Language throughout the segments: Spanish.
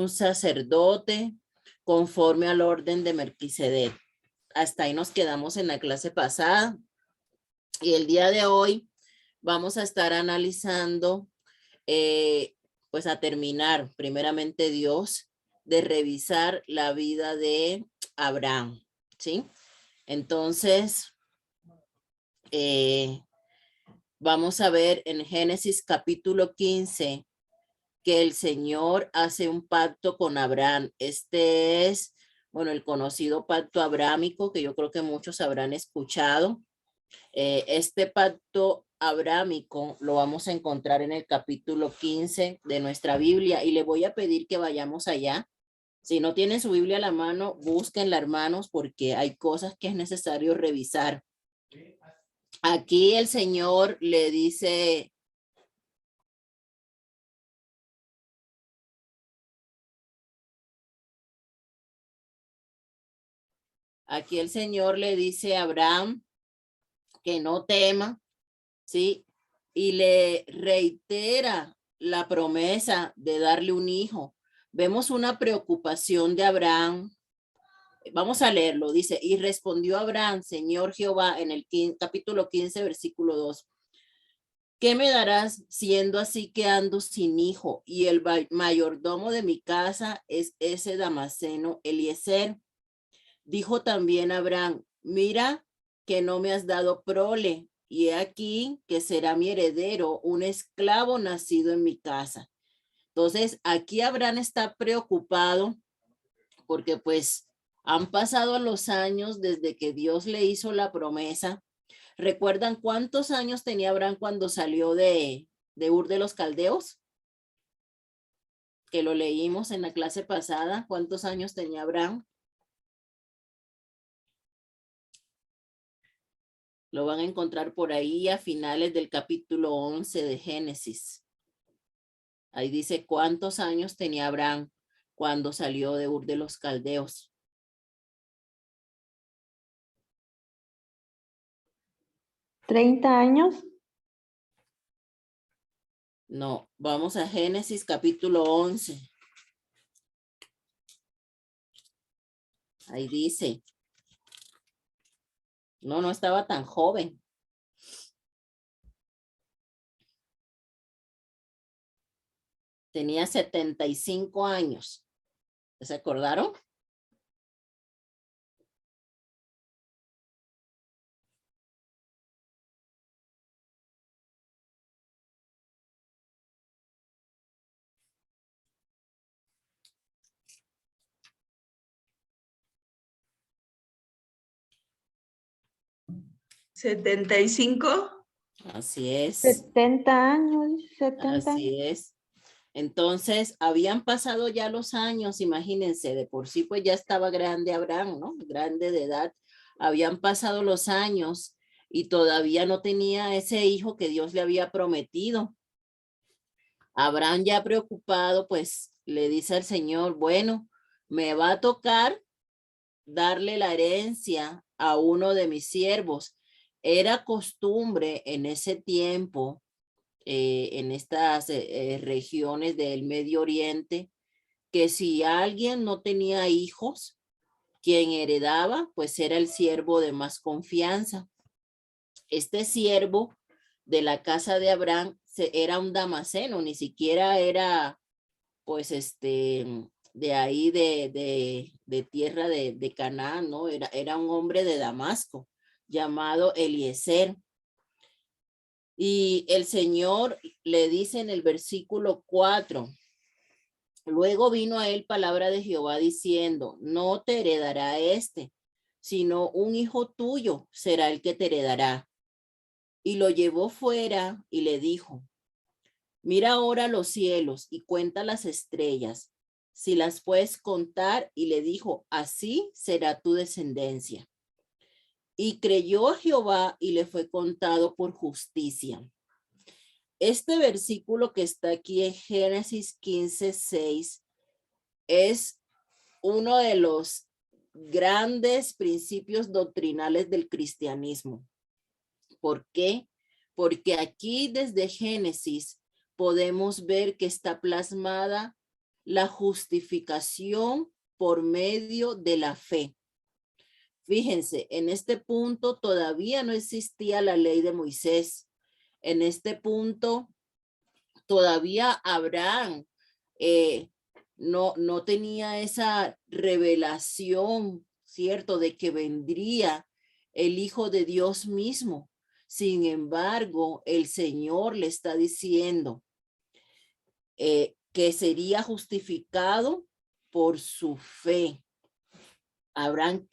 un sacerdote conforme al orden de Melquisedec. Hasta ahí nos quedamos en la clase pasada. Y el día de hoy vamos a estar analizando, pues a terminar, primeramente Dios, de revisar la vida de Abraham, ¿sí? Entonces, vamos a ver en Génesis capítulo 15 que el Señor hace un pacto con Abraham. Este es, bueno, el conocido pacto abrámico que yo creo que muchos habrán escuchado. Este pacto abrámico lo vamos a encontrar en el capítulo 15 de nuestra Biblia y le voy a pedir que vayamos allá. Si no tienen su Biblia a la mano, búsquenla, hermanos, porque hay cosas que es necesario revisar. Aquí el Señor le dice, aquí el Señor le dice a Abraham que no tema, ¿sí? Y le reitera la promesa de darle un hijo. Vemos una preocupación de Abraham. Vamos a leerlo. Dice, y respondió Abraham, Señor Jehová, en el capítulo 15, versículo 2. ¿Qué me darás siendo así que ando sin hijo? Y el mayordomo de mi casa es ese Damaseno Eliezer. Dijo también Abraham, mira que no me has dado prole, y he aquí que será mi heredero, un esclavo nacido en mi casa. Entonces, aquí Abraham está preocupado porque pues han pasado los años desde que Dios le hizo la promesa. ¿Recuerdan cuántos años tenía Abraham cuando salió de Ur de los Caldeos? Que lo leímos en la clase pasada. ¿Cuántos años tenía Abraham? Lo van a encontrar por ahí a finales del capítulo 11 de Génesis. Ahí dice cuántos años tenía Abraham cuando salió de Ur de los Caldeos. ¿30 años? No, vamos a Génesis capítulo 11. Ahí dice. No, no estaba tan joven. Tenía 75 años. ¿Se acordaron? ¿75? Así es. 70 años, 70. Así es. Entonces, habían pasado ya los años, imagínense, de por sí pues ya estaba grande Abraham, ¿no? Grande de edad. Habían pasado los años y todavía no tenía ese hijo que Dios le había prometido. Abraham ya preocupado, pues le dice al Señor, bueno, me va a tocar darle la herencia a uno de mis siervos. Era costumbre en ese tiempo, en estas regiones del Medio Oriente, que si alguien no tenía hijos, quien heredaba, pues era el siervo de más confianza. Este siervo de la casa de Abraham era un damaseno, ni siquiera era, pues, de ahí de tierra de Canaán, ¿no? Era un hombre de Damasco, llamado Eliezer. Y el Señor le dice en el versículo 4, luego vino a él palabra de Jehová diciendo, no te heredará sino un hijo tuyo será el que te heredará. Y lo llevó fuera y le dijo, mira ahora los cielos y cuenta las estrellas, si las puedes contar. Y le dijo, así será tu descendencia. Y creyó a Jehová y le fue contado por justicia. Este versículo que está aquí en Génesis 15:6 es uno de los grandes principios doctrinales del cristianismo. ¿Por qué? Porque aquí desde Génesis podemos ver que está plasmada la justificación por medio de la fe. Fíjense, en este punto todavía no existía la ley de Moisés. En este punto todavía Abraham no tenía esa revelación, ¿cierto? De que vendría el Hijo de Dios mismo. Sin embargo, el Señor le está diciendo que sería justificado por su fe. Abraham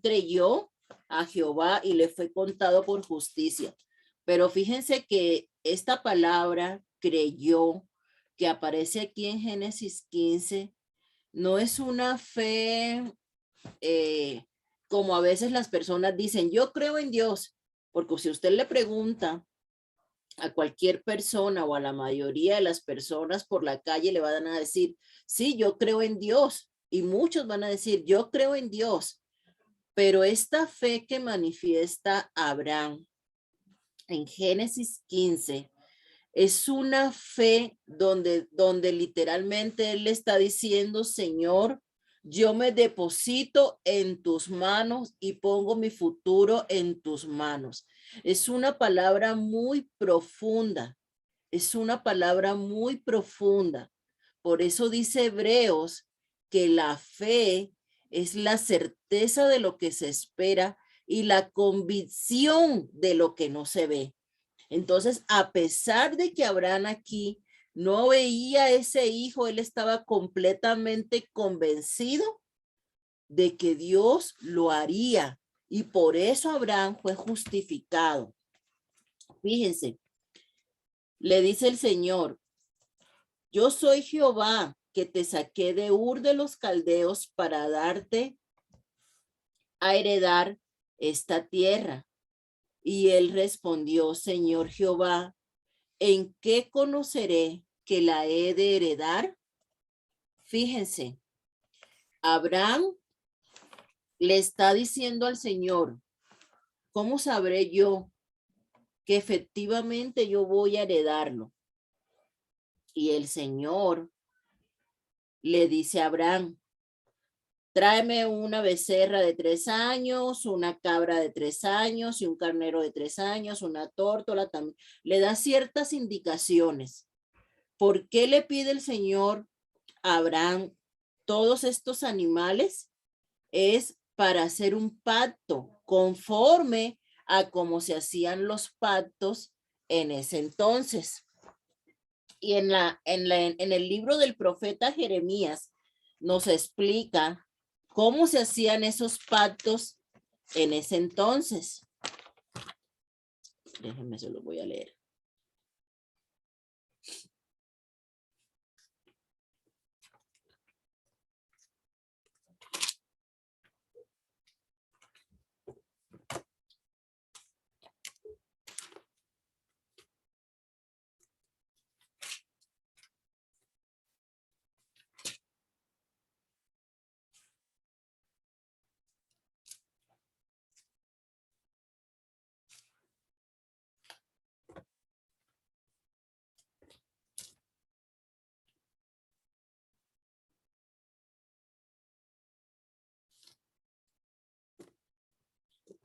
creyó a Jehová y le fue contado por justicia. Pero fíjense que esta palabra creyó, que aparece aquí en Génesis 15, no es una fe como a veces las personas dicen, yo creo en Dios, porque si usted le pregunta a cualquier persona o a la mayoría de las personas por la calle, le van a decir, sí, yo creo en Dios. Y muchos van a decir, yo creo en Dios. Pero esta fe que manifiesta Abraham en Génesis 15 es una fe donde literalmente él le está diciendo, Señor, yo me deposito en tus manos y pongo mi futuro en tus manos. Es una palabra muy profunda. Es una palabra muy profunda. Por eso dice Hebreos que la fe es la certeza de lo que se espera y la convicción de lo que no se ve. Entonces, a pesar de que Abraham aquí no veía a ese hijo, él estaba completamente convencido de que Dios lo haría. Y por eso Abraham fue justificado. Fíjense, le dice el Señor, yo soy Jehová que te saqué de Ur de los Caldeos para darte a heredar esta tierra. Y él respondió, Señor Jehová, ¿en qué conoceré que la he de heredar? Fíjense, Abraham le está diciendo al Señor, ¿cómo sabré yo que efectivamente yo voy a heredarlo? Y el Señor le dice a Abraham, tráeme una becerra de 3 años, una cabra de 3 años y un carnero de 3 años, una tórtola también. Le da ciertas indicaciones. ¿Por qué le pide el Señor a Abraham todos estos animales? Es para hacer un pacto conforme a cómo se hacían los pactos en ese entonces. Y en el libro del profeta Jeremías nos explica cómo se hacían esos pactos en ese entonces. Déjenme, se los voy a leer.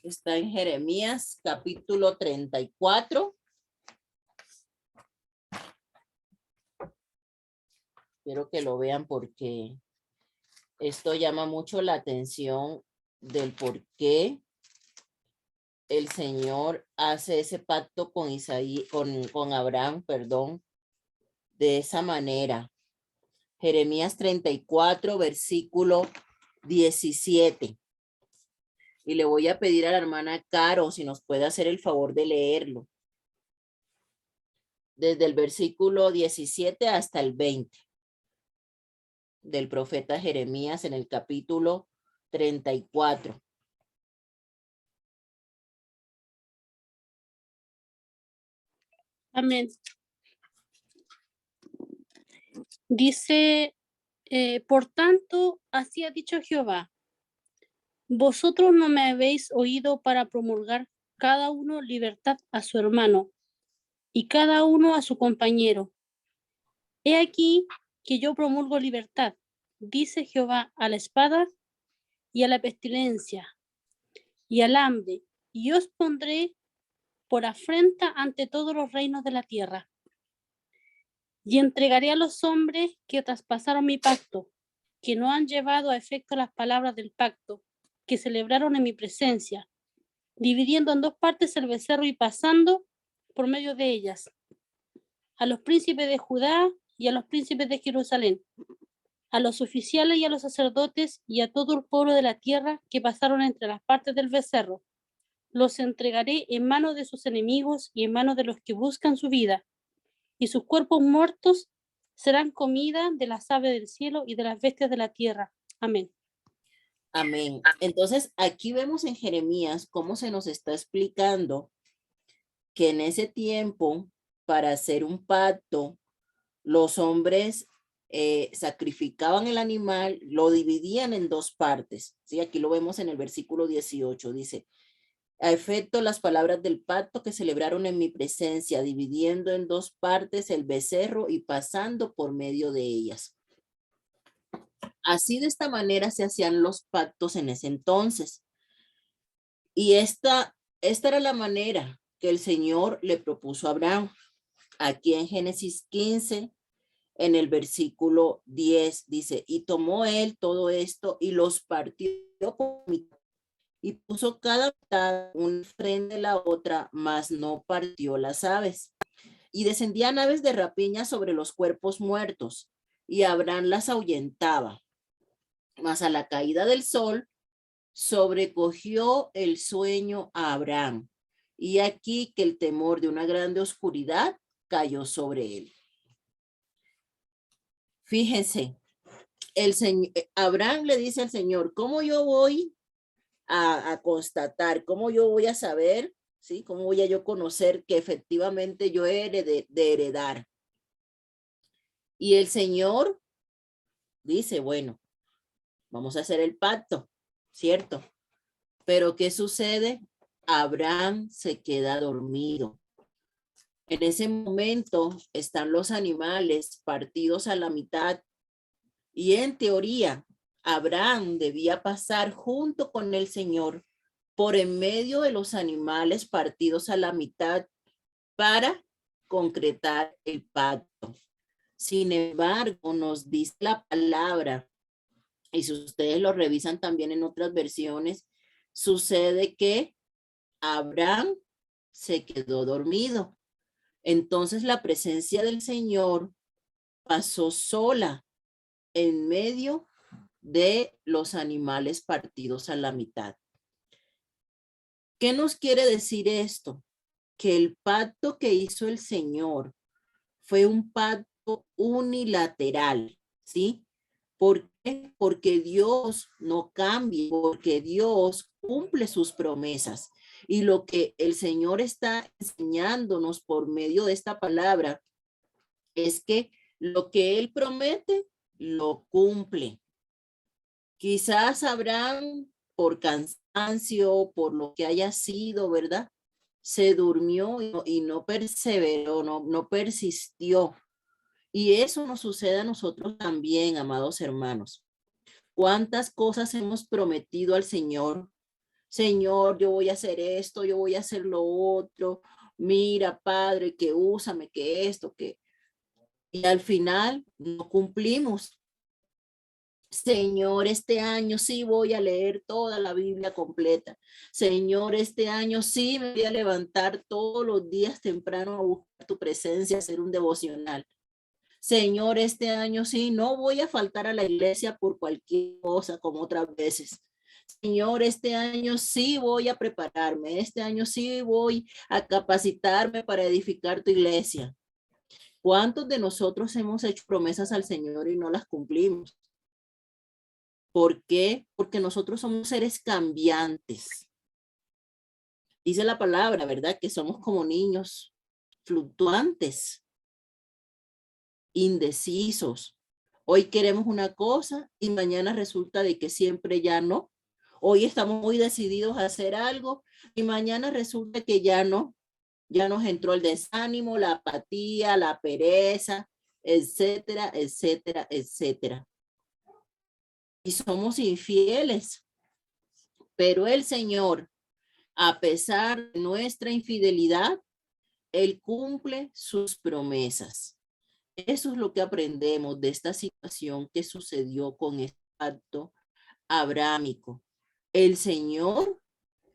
Está en Jeremías capítulo 34. Quiero que lo vean porque esto llama mucho la atención del por qué el Señor hace ese pacto con con Abraham, perdón, de esa manera. Jeremías 34, versículo 17. Y le voy a pedir a la hermana Caro si nos puede hacer el favor de leerlo. Desde el versículo 17 hasta el 20 del profeta Jeremías en el capítulo 34. Amén. Dice, por tanto, así ha dicho Jehová, vosotros no me habéis oído para promulgar cada uno libertad a su hermano y cada uno a su compañero. He aquí, que yo promulgo libertad, dice Jehová, a la espada y a la pestilencia y al hambre, y os pondré por afrenta ante todos los reinos de la tierra. Y entregaré a los hombres que traspasaron mi pacto, que no han llevado a efecto las palabras del pacto, que celebraron en mi presencia, dividiendo en dos partes el becerro y pasando por medio de ellas, a los príncipes de Judá y a los príncipes de Jerusalén, a los oficiales y a los sacerdotes y a todo el pueblo de la tierra que pasaron entre las partes del becerro. Los entregaré en manos de sus enemigos y en manos de los que buscan su vida, y sus cuerpos muertos serán comida de las aves del cielo y de las bestias de la tierra. Amén. Amén. Entonces, aquí vemos en Jeremías cómo se nos está explicando que en ese tiempo, para hacer un pacto, los hombres sacrificaban el animal, lo dividían en dos partes. ¿Sí? Aquí lo vemos en el versículo 18, dice: a efecto las palabras del pacto que celebraron en mi presencia, dividiendo en dos partes el becerro y pasando por medio de ellas. Así, de esta manera se hacían los pactos en ese entonces. Y esta era la manera que el Señor le propuso a Abraham. Aquí en Génesis 15, en el versículo 10, dice: y tomó él todo esto y los partió por mitad, y puso cada mitad una frente de la otra, mas no partió las aves. Y descendían aves de rapiña sobre los cuerpos muertos, y Abraham las ahuyentaba. Mas a la caída del sol sobrecogió el sueño a Abraham, y aquí que el temor de una grande oscuridad cayó sobre él. Fíjense, Abraham le dice al Señor: ¿cómo yo voy a constatar, cómo yo voy a saber, ¿sí? ¿Cómo voy a yo conocer que efectivamente yo he de heredar? Y el Señor dice: bueno, vamos a hacer el pacto, ¿cierto? Pero ¿qué sucede? Abraham se queda dormido. En ese momento están los animales partidos a la mitad, y en teoría Abraham debía pasar junto con el Señor por en medio de los animales partidos a la mitad para concretar el pacto. Sin embargo, nos dice la palabra, y si ustedes lo revisan también en otras versiones, sucede que Abraham se quedó dormido. Entonces la presencia del Señor pasó sola en medio de los animales partidos a la mitad. ¿Qué nos quiere decir esto? Que el pacto que hizo el Señor fue un pacto unilateral, ¿sí? ¿Por qué? Porque Dios no cambia, porque Dios cumple sus promesas. Y lo que el Señor está enseñándonos por medio de esta palabra es que lo que Él promete, lo cumple. Quizás Abraham, por cansancio, por lo que haya sido, ¿verdad?, se durmió y no perseveró, no persistió. Y eso nos sucede a nosotros también, amados hermanos. ¿Cuántas cosas hemos prometido al Señor? Señor, yo voy a hacer esto, yo voy a hacer lo otro. Mira, Padre, que úsame, que esto, que... Y al final no cumplimos. Señor, este año sí voy a leer toda la Biblia completa. Señor, este año sí me voy a levantar todos los días temprano a buscar tu presencia, a hacer un devocional. Señor, este año sí no voy a faltar a la iglesia por cualquier cosa como otras veces. Señor, este año sí voy a prepararme. Este año sí voy a capacitarme para edificar tu iglesia. ¿Cuántos de nosotros hemos hecho promesas al Señor y no las cumplimos? ¿Por qué? Porque nosotros somos seres cambiantes. Dice la palabra, ¿verdad?, que somos como niños fluctuantes, indecisos. Hoy queremos una cosa y mañana resulta de que siempre ya no. Hoy estamos muy decididos a hacer algo y mañana resulta que ya no. Ya nos entró el desánimo, la apatía, la pereza, etcétera, etcétera, etcétera. Y somos infieles, pero el Señor, a pesar de nuestra infidelidad, Él cumple sus promesas. Eso es lo que aprendemos de esta situación que sucedió con este pacto abrámico. El Señor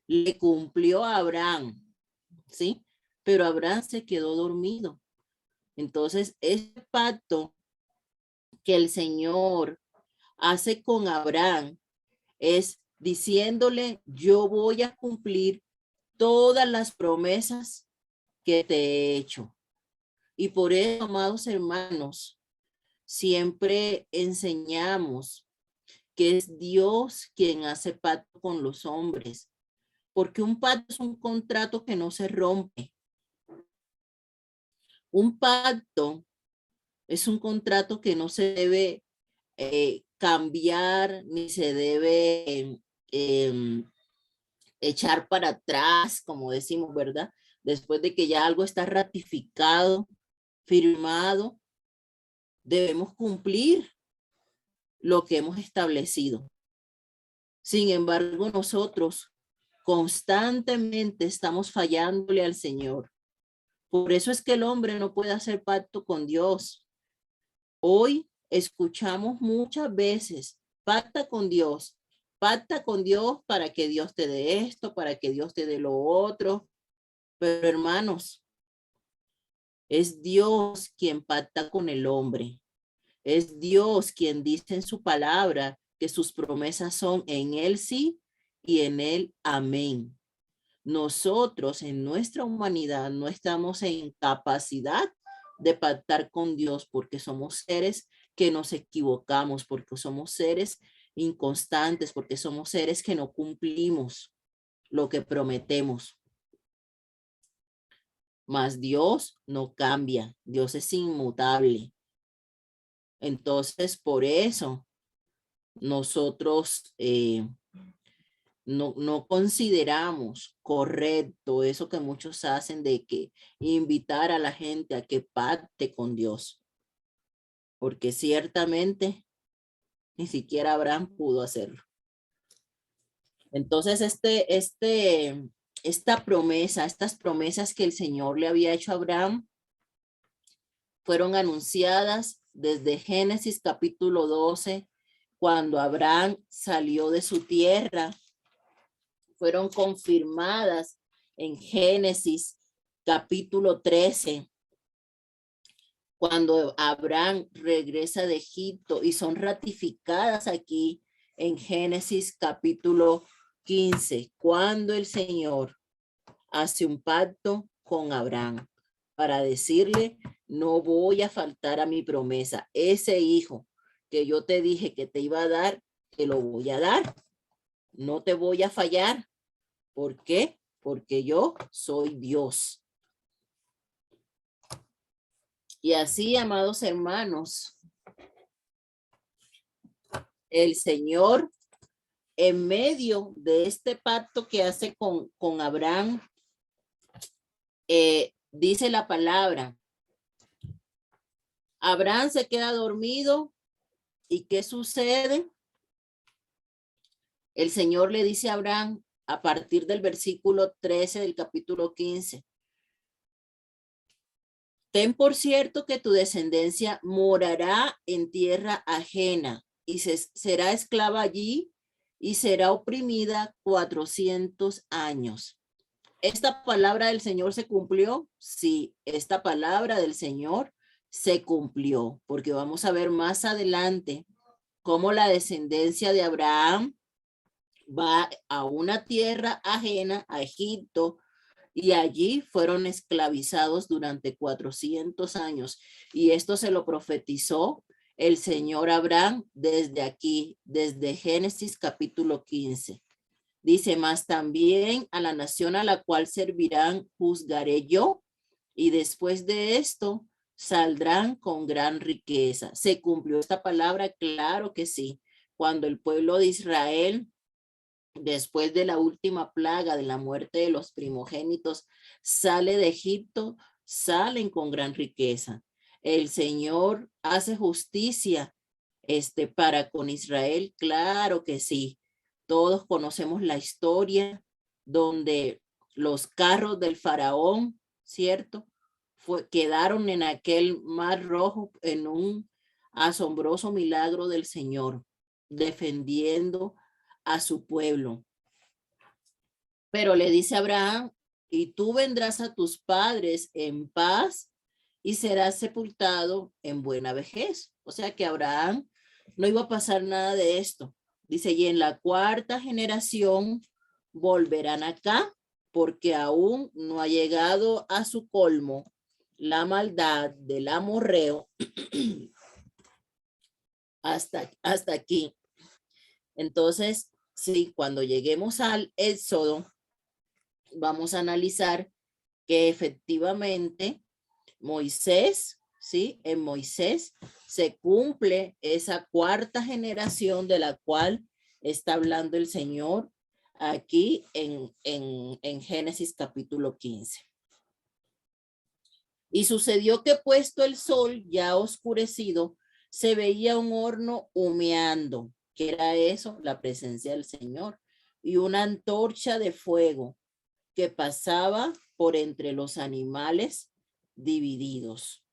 le cumplió a Abraham, ¿sí? Pero Abraham se quedó dormido. Entonces, este pacto que el Señor hace con Abraham es diciéndole, yo voy a cumplir todas las promesas que te he hecho. Y por eso, amados hermanos, siempre enseñamos que es Dios quien hace pacto con los hombres, porque un pacto es un contrato que no se rompe. Un pacto es un contrato que no se debe cambiar ni se debe echar para atrás, como decimos, ¿verdad? Después de que ya algo está ratificado, firmado, debemos cumplir lo que hemos establecido. Sin embargo, nosotros constantemente estamos fallándole al Señor. Por eso es que el hombre no puede hacer pacto con Dios. Hoy escuchamos muchas veces, pacta con Dios para que Dios te dé esto, para que Dios te dé lo otro. Pero hermanos, es Dios quien pacta con el hombre. Es Dios quien dice en su palabra que sus promesas son en él sí y en él amén. Nosotros en nuestra humanidad no estamos en capacidad de pactar con Dios porque somos seres que nos equivocamos, porque somos seres inconstantes, porque somos seres que no cumplimos lo que prometemos. Mas Dios no cambia, Dios es inmutable. Entonces, por eso nosotros no consideramos correcto eso que muchos hacen de que invitar a la gente a que pacte con Dios. Porque ciertamente ni siquiera Abraham pudo hacerlo. Entonces, esta promesa, estas promesas que el Señor le había hecho a Abraham fueron anunciadas desde Génesis capítulo 12, cuando Abraham salió de su tierra. Fueron confirmadas en Génesis capítulo 13, cuando Abraham regresa de Egipto, y son ratificadas aquí en Génesis capítulo 15, cuando el Señor hace un pacto con Abraham para decirle, no voy a faltar a mi promesa. Ese hijo que yo te dije que te iba a dar, te lo voy a dar. No te voy a fallar. ¿Por qué? Porque yo soy Dios. Y así, amados hermanos, el Señor, en medio de este pacto que hace con Abraham, dice la palabra, Abraham se queda dormido, ¿y qué sucede? El Señor le dice a Abraham, a partir del versículo 13 del capítulo 15, ten por cierto que tu descendencia morará en tierra ajena y será esclava allí y será oprimida 400 años. ¿Esta palabra del Señor se cumplió? Sí, esta palabra del Señor se cumplió, porque vamos a ver más adelante cómo la descendencia de Abraham va a una tierra ajena, a Egipto, y allí fueron esclavizados durante 400 años. Y esto se lo profetizó el Señor Abraham desde aquí, desde Génesis capítulo 15. Dice, más también a la nación a la cual servirán juzgaré yo, y después de esto saldrán con gran riqueza. ¿Se cumplió esta palabra? Claro que sí. Cuando el pueblo de Israel, después de la última plaga de la muerte de los primogénitos, sale de Egipto, salen con gran riqueza. ¿El Señor hace justicia para con Israel? Claro que sí. Todos conocemos la historia donde los carros del faraón, ¿cierto? Quedaron en aquel mar rojo en un asombroso milagro del Señor, defendiendo a su pueblo. Pero le dice a Abraham, y tú vendrás a tus padres en paz y serás sepultado en buena vejez. O sea que Abraham no iba a pasar nada de esto. Dice, y en la cuarta generación volverán acá, porque aún no ha llegado a su colmo la maldad del amorreo hasta aquí. Entonces, sí, cuando lleguemos al Éxodo, vamos a analizar que efectivamente Moisés, ¿sí? En Moisés se cumple esa cuarta generación de la cual está hablando el Señor aquí en Génesis capítulo 15. Y sucedió que puesto el sol ya oscurecido, se veía un horno humeando. ¿Qué era eso? La presencia del Señor. Y una antorcha de fuego que pasaba por entre los animales divididos.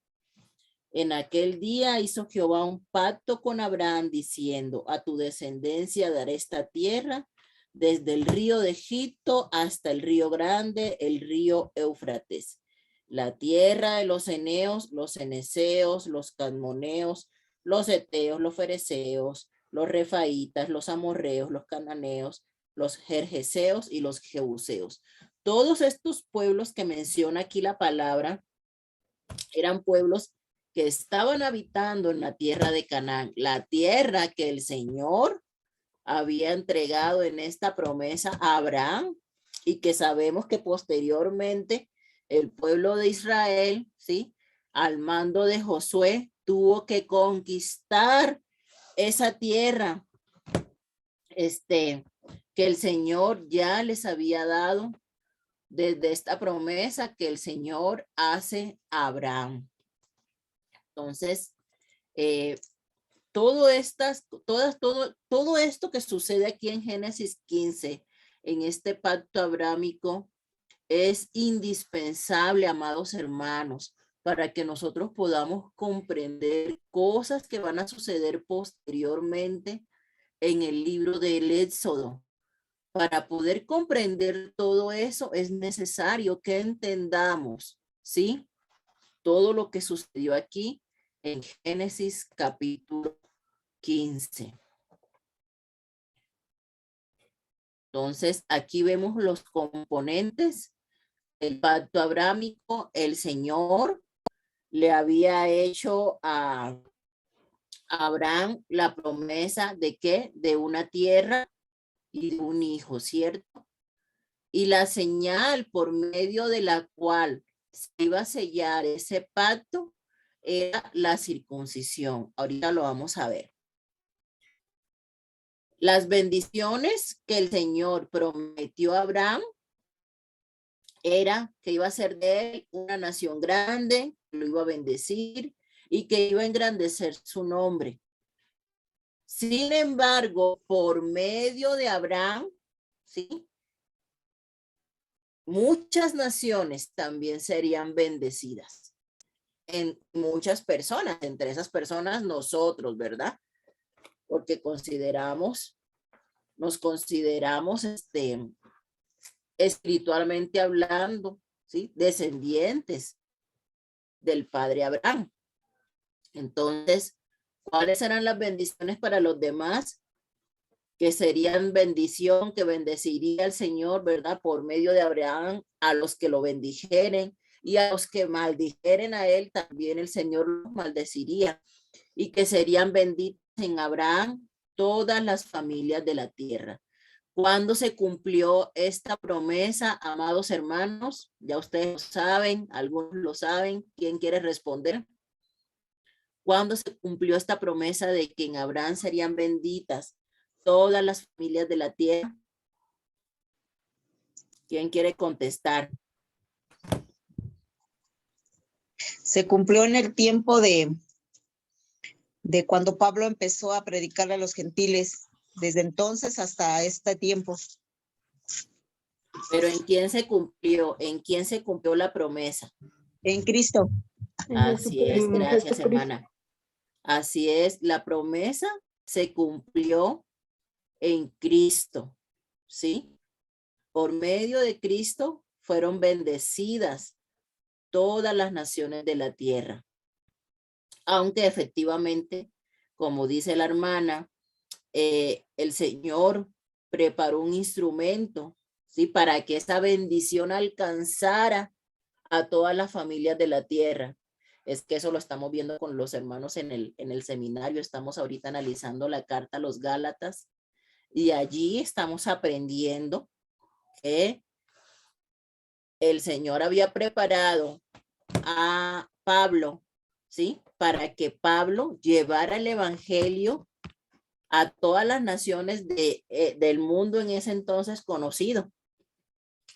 En aquel día hizo Jehová un pacto con Abraham diciendo, a tu descendencia daré esta tierra desde el río de Egipto hasta el río grande, el río Éufrates, la tierra de los eneos, los eneseos, los cadmoneos, los eteos, los fereceos, los refaitas, los amorreos, los cananeos, los jerjeseos y los jebuseos. Todos estos pueblos que menciona aquí la palabra eran pueblos que estaban habitando en la tierra de Canaán, la tierra que el Señor había entregado en esta promesa a Abraham y que sabemos que posteriormente el pueblo de Israel, ¿sí? Al mando de Josué, tuvo que conquistar esa tierra, que el Señor ya les había dado desde esta promesa que el Señor hace a Abraham. Entonces, todo esto que sucede aquí en Génesis 15, en este pacto abrámico, es indispensable, amados hermanos, para que nosotros podamos comprender cosas que van a suceder posteriormente en el libro del Éxodo. Para poder comprender todo eso es necesario que entendamos, ¿sí? Todo lo que sucedió aquí en Génesis capítulo 15. Entonces, aquí vemos los componentes del pacto abrámico. El Señor le había hecho a Abraham la promesa de que de una tierra y de un hijo, ¿cierto? Y la señal por medio de la cual se iba a sellar ese pacto era la circuncisión. Ahorita lo vamos a ver. Las bendiciones que el Señor prometió a Abraham era que iba a ser de él una nación grande, lo iba a bendecir y que iba a engrandecer su nombre. Sin embargo, por medio de Abraham, ¿sí? Muchas naciones también serían bendecidas. En muchas personas, entre esas personas nosotros, ¿verdad? Porque nos consideramos espiritualmente hablando, ¿sí? Descendientes del padre Abraham. Entonces, ¿cuáles serán las bendiciones para los demás? Que serían bendición, que bendeciría el Señor, ¿verdad? Por medio de Abraham, a los que lo bendijeren y a los que maldijeren a él, también el Señor los maldeciría. Y que serían benditas en Abraham todas las familias de la tierra. ¿Cuándo se cumplió esta promesa, amados hermanos? Ya ustedes lo saben, algunos lo saben. ¿Quién quiere responder? ¿Cuándo se cumplió esta promesa de que en Abraham serían benditas todas las familias de la tierra? ¿Quién quiere contestar? Se cumplió en el tiempo de cuando Pablo empezó a predicar a los gentiles, desde entonces hasta este tiempo. Pero ¿en quién se cumplió? ¿En quién se cumplió la promesa? En Cristo. Así es, En gracias, Jesucristo. hermana. Así es, la promesa se cumplió en Cristo, ¿sí? Por medio de Cristo fueron bendecidas todas las naciones de la tierra. Aunque efectivamente, como dice la hermana, el Señor preparó un instrumento, ¿sí? Para que esa bendición alcanzara a todas las familias de la tierra. Es que eso lo estamos viendo con los hermanos en el seminario. Estamos ahorita analizando la carta a los Gálatas y allí estamos aprendiendo que el Señor había preparado a Pablo, ¿sí? Para que Pablo llevara el evangelio a todas las naciones del mundo en ese entonces conocido.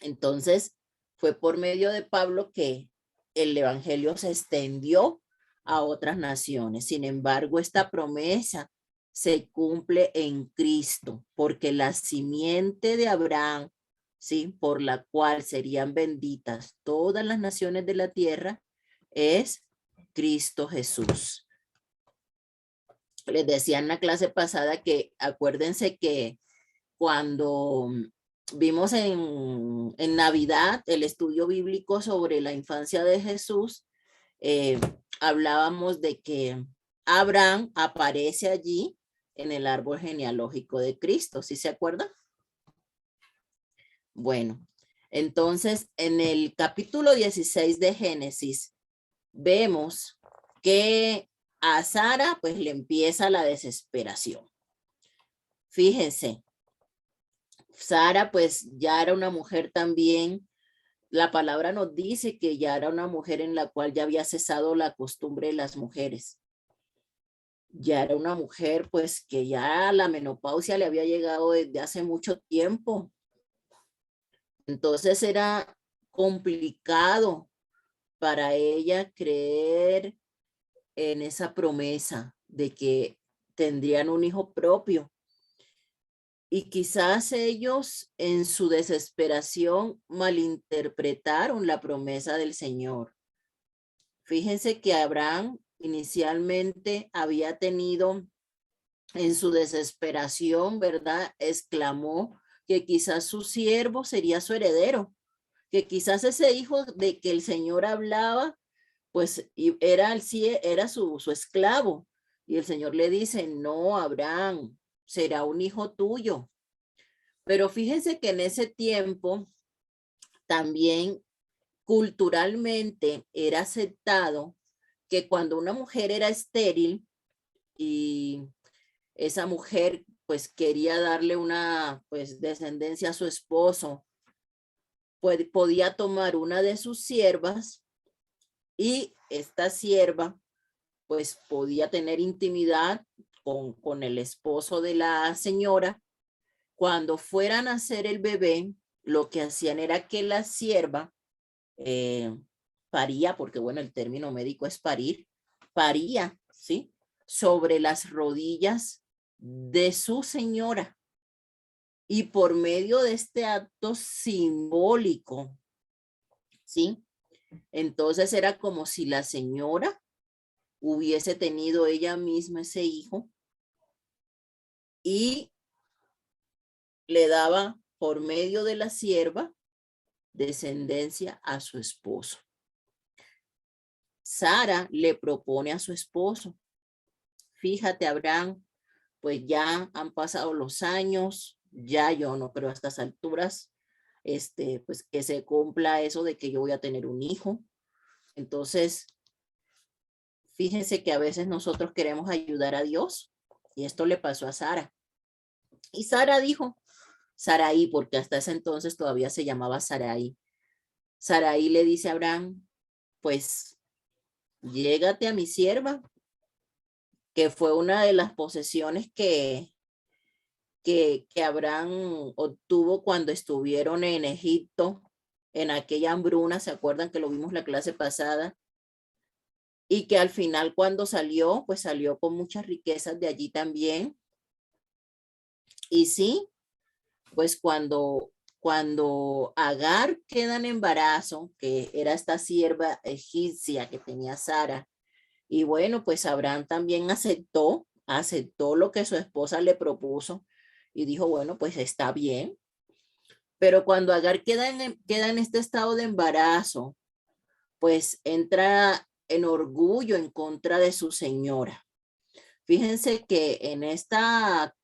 Entonces, fue por medio de Pablo que el evangelio se extendió a otras naciones. Sin embargo, esta promesa se cumple en Cristo, porque la simiente de Abraham, ¿sí? Por la cual serían benditas todas las naciones de la tierra, es Cristo Jesús. Les decía en la clase pasada que acuérdense que cuando vimos en Navidad el estudio bíblico sobre la infancia de Jesús, hablábamos de que Abraham aparece allí en el árbol genealógico de Cristo, ¿sí se acuerdan? Bueno, entonces en el capítulo 16 de Génesis vemos que a Sara pues le empieza la desesperación. Fíjense, Sara pues ya era una mujer también, la palabra nos dice que ya era una mujer en la cual ya había cesado la costumbre de las mujeres. Ya era una mujer pues que ya la menopausia le había llegado desde hace mucho tiempo. Entonces era complicado para ella creer en esa promesa de que tendrían un hijo propio. Y quizás ellos en su desesperación malinterpretaron la promesa del Señor. Fíjense que Abraham inicialmente había tenido en su desesperación, ¿verdad? Exclamó que quizás su siervo sería su heredero, que quizás ese hijo de que el Señor hablaba, pues era su esclavo. Y el Señor le dice, no, Abraham, será un hijo tuyo. Pero fíjense que en ese tiempo también culturalmente era aceptado que cuando una mujer era estéril y esa mujer pues quería darle una pues descendencia a su esposo, pues podía tomar una de sus siervas y esta sierva pues podía tener intimidad con el esposo de la señora. Cuando fueran a nacer el bebé, lo que hacían era que la sierva paría, porque bueno, el término médico es parir, paría, ¿sí? Sobre las rodillas de su señora. Y por medio de este acto simbólico, ¿sí? Entonces era como si la señora hubiese tenido ella misma ese hijo y le daba por medio de la sierva descendencia a su esposo. Sara le propone a su esposo, fíjate, Abraham, pues ya han pasado los años, ya yo no creo a estas alturas, pues que se cumpla eso de que yo voy a tener un hijo. Entonces, fíjense que a veces nosotros queremos ayudar a Dios y esto le pasó a Sara. Y Sara dijo, Sarai, porque hasta ese entonces todavía se llamaba Sarai. Sarai le dice a Abraham, pues llégate a mi sierva, que fue una de las posesiones que Abraham obtuvo cuando estuvieron en Egipto, en aquella hambruna, ¿se acuerdan que lo vimos la clase pasada? y que al final cuando salió, pues salió con muchas riquezas de allí también. Y sí, pues cuando Agar queda en embarazo, que era esta sierva egipcia que tenía Sara, y bueno, pues Abraham también aceptó lo que su esposa le propuso y dijo, bueno, pues está bien. Pero cuando Agar queda en este estado de embarazo, pues entra en orgullo en contra de su señora. Fíjense que en esta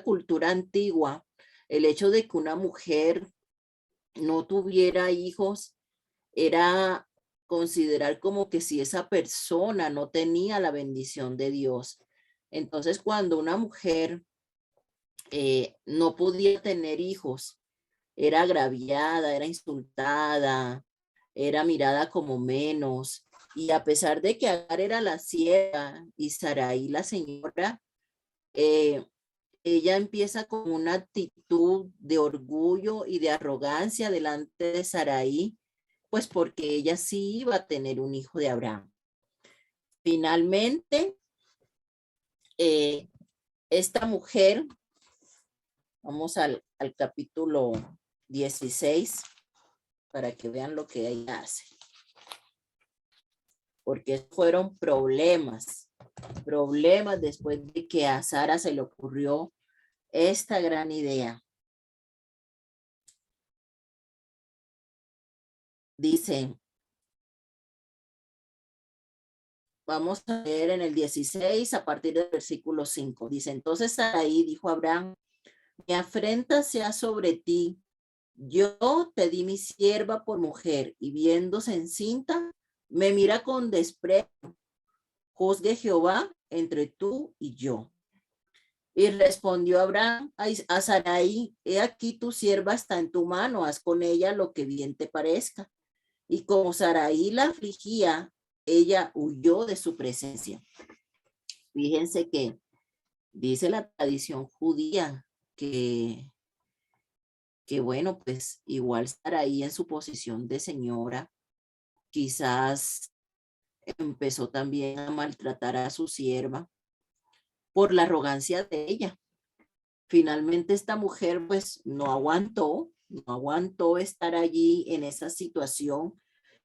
cultura antigua, el hecho de que una mujer no tuviera hijos era considerar como que si esa persona no tenía la bendición de Dios. Entonces, cuando una mujer no podía tener hijos, era agraviada, era insultada, era mirada como menos. Y a pesar de que Agar era la sierva y Sarai la señora, ella empieza con una actitud de orgullo y de arrogancia delante de Sarai, pues porque ella sí iba a tener un hijo de Abraham. Finalmente, esta mujer, vamos al capítulo 16 para que vean lo que ella hace. Porque fueron problemas después de que a Sara se le ocurrió esta gran idea. Dice, vamos a ver en el 16 a partir del versículo 5. Dice, entonces Sarai dijo a Abraham, mi afrenta sea sobre ti. Yo te di mi sierva por mujer y viéndose encinta, me mira con desprecio. Juzgue Jehová entre tú y yo. Y respondió Abraham a Sarai, he aquí tu sierva está en tu mano, haz con ella lo que bien te parezca. Y como Sarai la afligía, ella huyó de su presencia. Fíjense que dice la tradición judía que bueno, pues igual Sarai en su posición de señora, quizás empezó también a maltratar a su sierva por la arrogancia de ella. Finalmente esta mujer pues no aguantó estar allí en esa situación.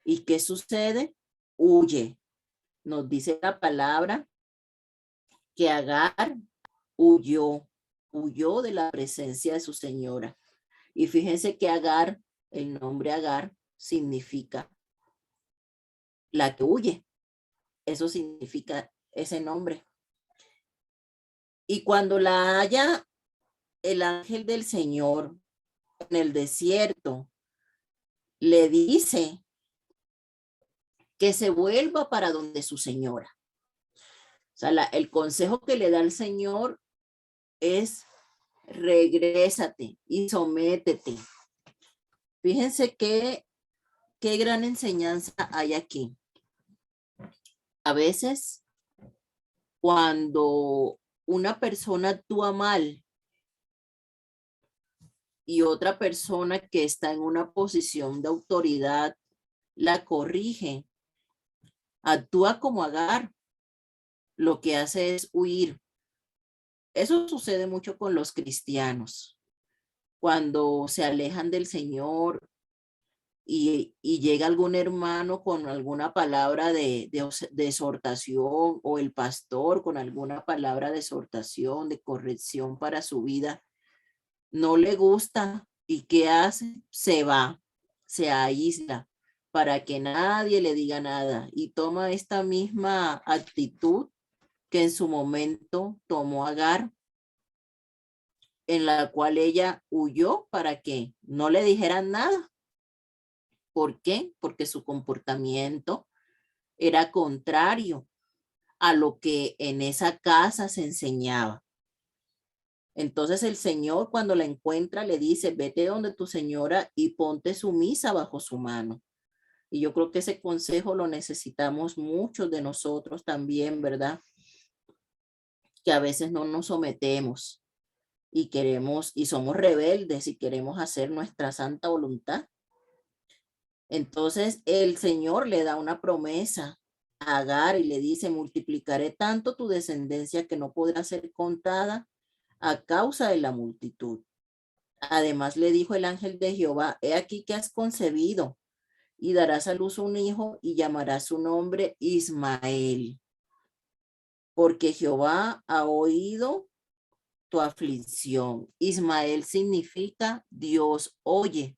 ¿Y qué sucede? Huye. Nos dice la palabra que Agar huyó de la presencia de su señora. Y fíjense que Agar, el nombre Agar significa la que huye. Eso significa ese nombre. Y cuando la halla el ángel del Señor en el desierto, le dice que se vuelva para donde su señora. O sea, el consejo que le da el Señor es regrésate y sométete. Fíjense qué gran enseñanza hay aquí. A veces, cuando una persona actúa mal y otra persona que está en una posición de autoridad la corrige, actúa como Agar, lo que hace es huir. Eso sucede mucho con los cristianos. Cuando se alejan del Señor y llega algún hermano con alguna palabra de exhortación o el pastor con alguna palabra de exhortación, de corrección para su vida, no le gusta. ¿Y qué hace? Se va, se aísla para que nadie le diga nada y toma esta misma actitud que en su momento tomó Agar, en la cual ella huyó para que no le dijeran nada. ¿Por qué? Porque su comportamiento era contrario a lo que en esa casa se enseñaba. Entonces el Señor, cuando la encuentra, le dice, vete donde tu señora y ponte sumisa bajo su mano. Y yo creo que ese consejo lo necesitamos muchos de nosotros también, ¿verdad? Que a veces no nos sometemos y somos rebeldes y queremos hacer nuestra santa voluntad. Entonces el Señor le da una promesa a Agar y le dice, multiplicaré tanto tu descendencia que no podrá ser contada a causa de la multitud. Además le dijo el ángel de Jehová, he aquí que has concebido y darás a luz un hijo y llamarás su nombre Ismael, porque Jehová ha oído tu aflicción. Ismael significa Dios oye.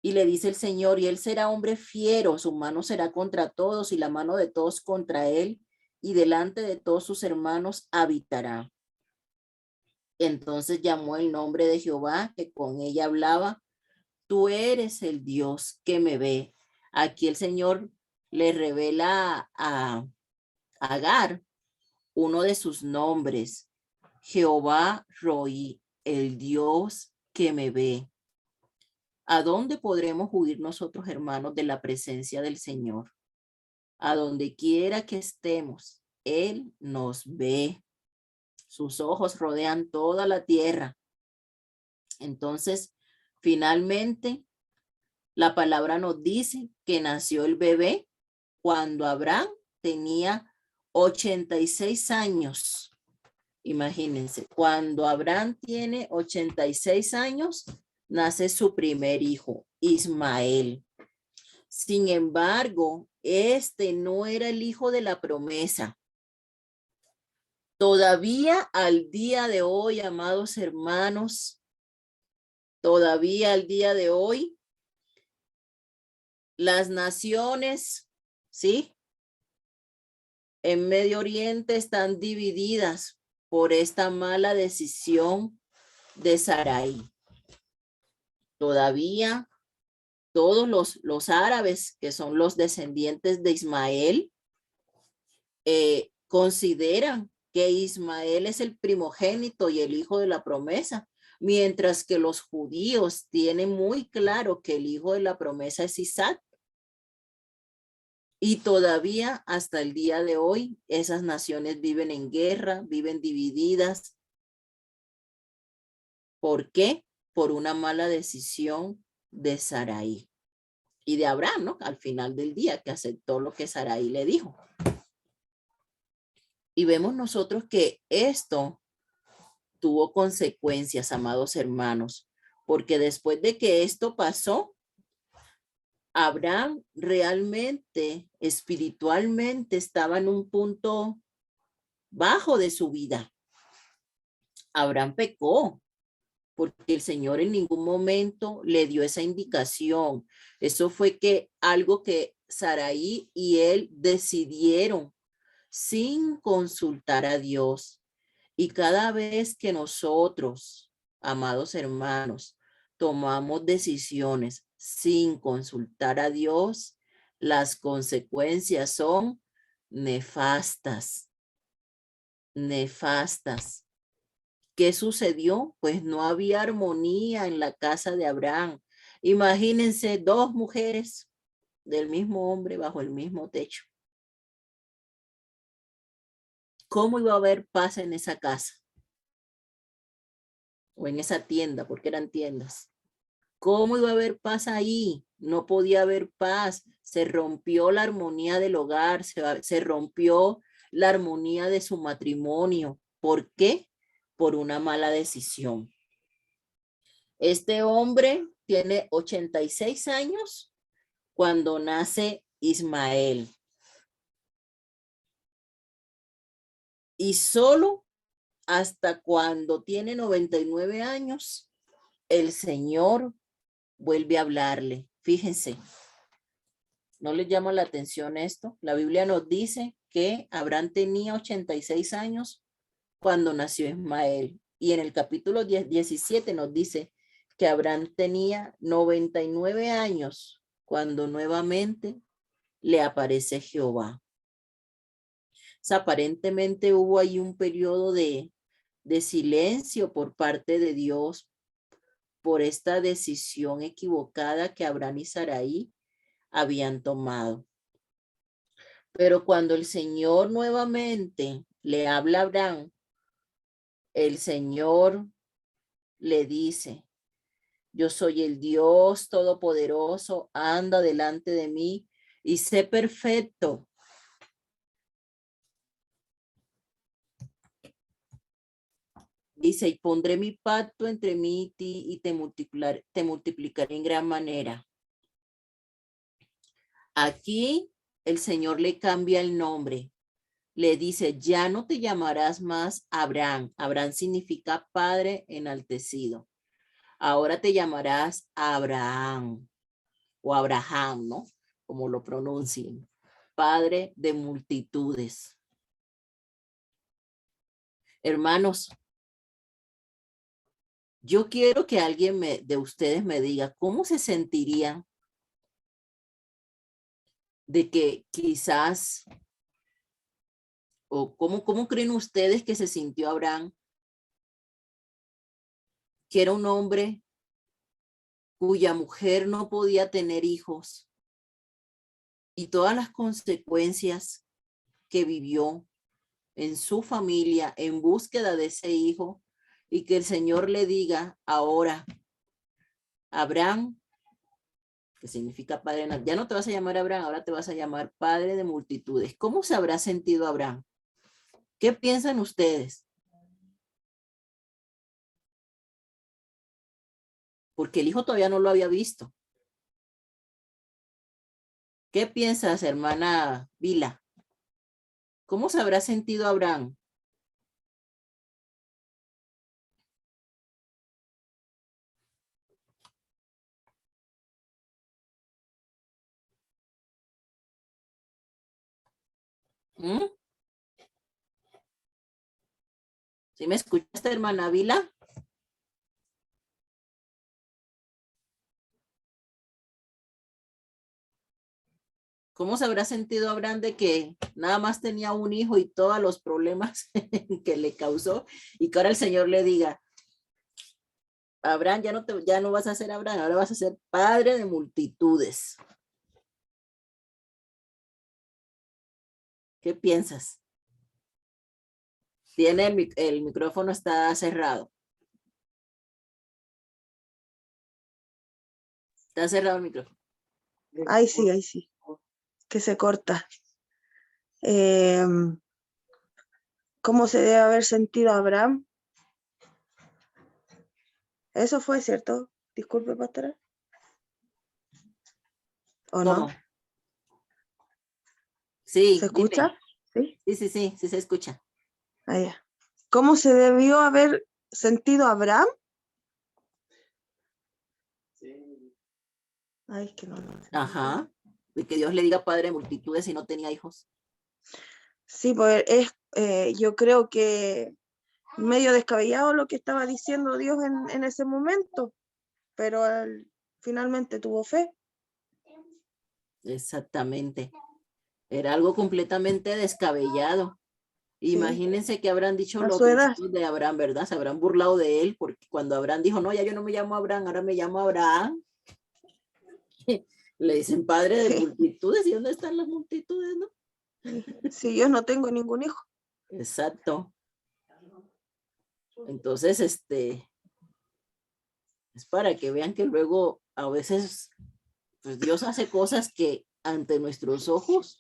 Y le dice el Señor, y él será hombre fiero, su mano será contra todos y la mano de todos contra él, y delante de todos sus hermanos habitará. Entonces llamó el nombre de Jehová, que con ella hablaba, tú eres el Dios que me ve. Aquí el Señor le revela a Agar uno de sus nombres, Jehová Roí, el Dios que me ve. ¿A dónde podremos huir nosotros, hermanos, de la presencia del Señor? A donde quiera que estemos, Él nos ve. Sus ojos rodean toda la tierra. Entonces, finalmente, la palabra nos dice que nació el bebé cuando Abraham tenía 86 años. Imagínense, cuando Abraham tiene 86 años, nace su primer hijo, Ismael. Sin embargo, este no era el hijo de la promesa. Todavía al día de hoy, amados hermanos, todavía al día de hoy, las naciones, ¿sí?, en Medio Oriente están divididas por esta mala decisión de Sarai. Todavía todos los árabes, que son los descendientes de Ismael, consideran que Ismael es el primogénito y el hijo de la promesa, mientras que los judíos tienen muy claro que el hijo de la promesa es Isaac. Y todavía hasta el día de hoy, esas naciones viven en guerra, viven divididas. ¿Por qué? Por una mala decisión de Sarai y de Abraham, ¿no? Al final del día, que aceptó lo que Sarai le dijo. Y vemos nosotros que esto tuvo consecuencias, amados hermanos, porque después de que esto pasó, Abraham realmente, espiritualmente, estaba en un punto bajo de su vida. Abraham pecó, porque el Señor en ningún momento le dio esa indicación. Eso fue algo que Sarai y él decidieron sin consultar a Dios. Y cada vez que nosotros, amados hermanos, tomamos decisiones sin consultar a Dios, las consecuencias son nefastas. Nefastas. ¿Qué sucedió? Pues no había armonía en la casa de Abraham. Imagínense dos mujeres del mismo hombre bajo el mismo techo. ¿Cómo iba a haber paz en esa casa? O en esa tienda, porque eran tiendas. ¿Cómo iba a haber paz ahí? No podía haber paz. Se rompió la armonía del hogar, se rompió la armonía de su matrimonio. ¿Por qué? Por una mala decisión. Este hombre tiene 86 años cuando nace Ismael. Y solo hasta cuando tiene 99 años, el Señor vuelve a hablarle. Fíjense, ¿no les llama la atención esto? La Biblia nos dice que Abraham tenía 86 años cuando nació Ismael. Y en el capítulo 17 nos dice que Abraham tenía 99 años cuando nuevamente le aparece Jehová. O sea, aparentemente hubo ahí un periodo de silencio por parte de Dios por esta decisión equivocada que Abraham y Sarai habían tomado. Pero cuando el Señor nuevamente le habla a Abraham, el Señor le dice, yo soy el Dios todopoderoso, anda delante de mí y sé perfecto. Dice, y pondré mi pacto entre mí y ti y te multiplicaré en gran manera. Aquí el Señor le cambia el nombre. Le dice, ya no te llamarás más Abraham. Abraham significa padre enaltecido. Ahora te llamarás Abraham o Abraham, ¿no? Como lo pronuncien. Padre de multitudes. Hermanos, yo quiero que alguien de ustedes me diga cómo se sentiría de que quizás, o cómo creen ustedes que se sintió Abraham, que era un hombre cuya mujer no podía tener hijos y todas las consecuencias que vivió en su familia en búsqueda de ese hijo, y que el Señor le diga ahora, Abraham, que significa padre, ya no te vas a llamar Abraham, ahora te vas a llamar padre de multitudes. ¿Cómo se habrá sentido Abraham? ¿Qué piensan ustedes? Porque el hijo todavía no lo había visto. ¿Qué piensas, hermana Vila? ¿Cómo se habrá sentido Abraham? ¿Mm? ¿Sí me escuchaste, hermana Vila? ¿Cómo se habrá sentido Abraham de que nada más tenía un hijo y todos los problemas que le causó, y que ahora el Señor le diga, Abraham, ya no vas a ser Abraham, ahora vas a ser padre de multitudes? ¿Qué piensas? Tiene el micrófono está cerrado. Está cerrado el micrófono. Ahí sí, que se corta. ¿Cómo se debe haber sentido Abraham? Eso fue, ¿cierto? Disculpe, pastora. ¿O no? ¿Cómo? Sí, ¿Se dime. escucha? Sí. Sí se escucha. Ah, ya. ¿Cómo se debió haber sentido Abraham? Ay, es que no. Ajá. De que Dios le diga padre de multitudes y no tenía hijos. Sí, pues yo creo que medio descabellado lo que estaba diciendo Dios en ese momento, pero finalmente tuvo fe. Exactamente. Era algo completamente descabellado. Sí. Imagínense que habrán dicho A los su edad. vecinos de Abraham, ¿verdad? Se habrán burlado de él, porque cuando Abraham dijo, no, ya yo no me llamo Abraham, ahora me llamo Abraham. Le dicen padre de Sí. multitudes. ¿Y dónde están las multitudes, no? Si yo no tengo ningún hijo. Exacto. Entonces, es para que vean que luego a veces pues Dios hace cosas que ante nuestros ojos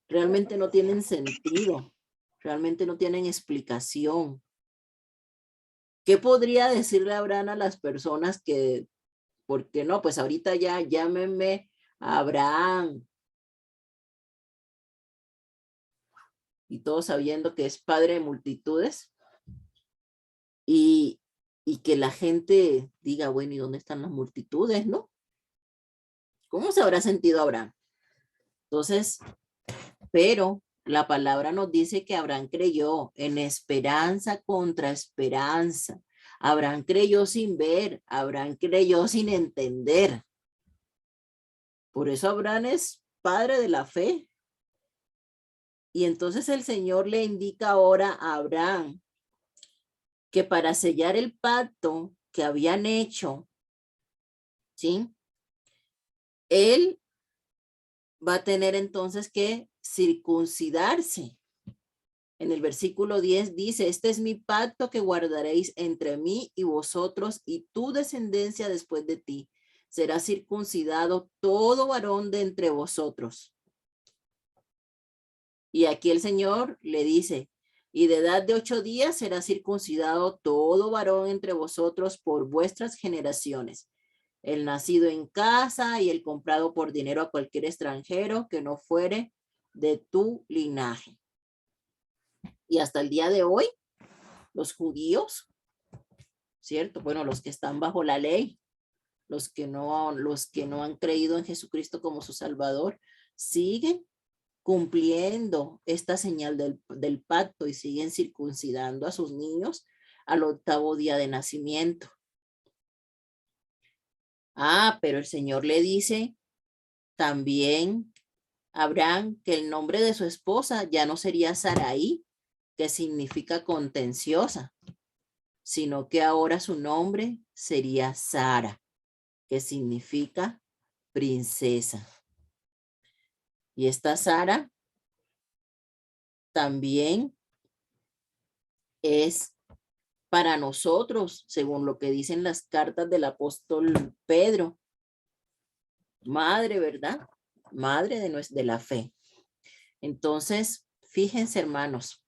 realmente no tienen sentido, realmente no tienen explicación. ¿Qué podría decirle Abraham a las personas que, por qué no? Pues ahorita ya llámenme Abraham. Y todos sabiendo que es padre de multitudes. Y que la gente diga, bueno, ¿y dónde están las multitudes, no? ¿Cómo se habrá sentido Abraham? Entonces, pero la palabra nos dice que Abraham creyó en esperanza contra esperanza. Abraham creyó sin ver, Abraham creyó sin entender. Por eso Abraham es padre de la fe. Y entonces el Señor le indica ahora a Abraham que para sellar el pacto que habían hecho, ¿sí? Él va a tener entonces que circuncidarse. En el versículo 10 dice, este es mi pacto que guardaréis entre mí y vosotros y tu descendencia después de ti. Será circuncidado todo varón de entre vosotros. Y aquí el Señor le dice, y de edad de 8 días será circuncidado todo varón entre vosotros por vuestras generaciones, el nacido en casa y el comprado por dinero a cualquier extranjero que no fuere de tu linaje. Y hasta el día de hoy, los judíos, ¿cierto? Bueno, los que están bajo la ley, los que no han creído en Jesucristo como su Salvador, siguen cumpliendo esta señal del pacto y siguen circuncidando a sus niños al 8º día de nacimiento. Pero el Señor le dice también a Abraham que el nombre de su esposa ya no sería Sarai, que significa contenciosa, sino que ahora su nombre sería Sara, que significa princesa. Y esta Sara también es para nosotros, según lo que dicen las cartas del apóstol Pedro, madre, ¿verdad? Madre de la fe. Entonces, fíjense, hermanos,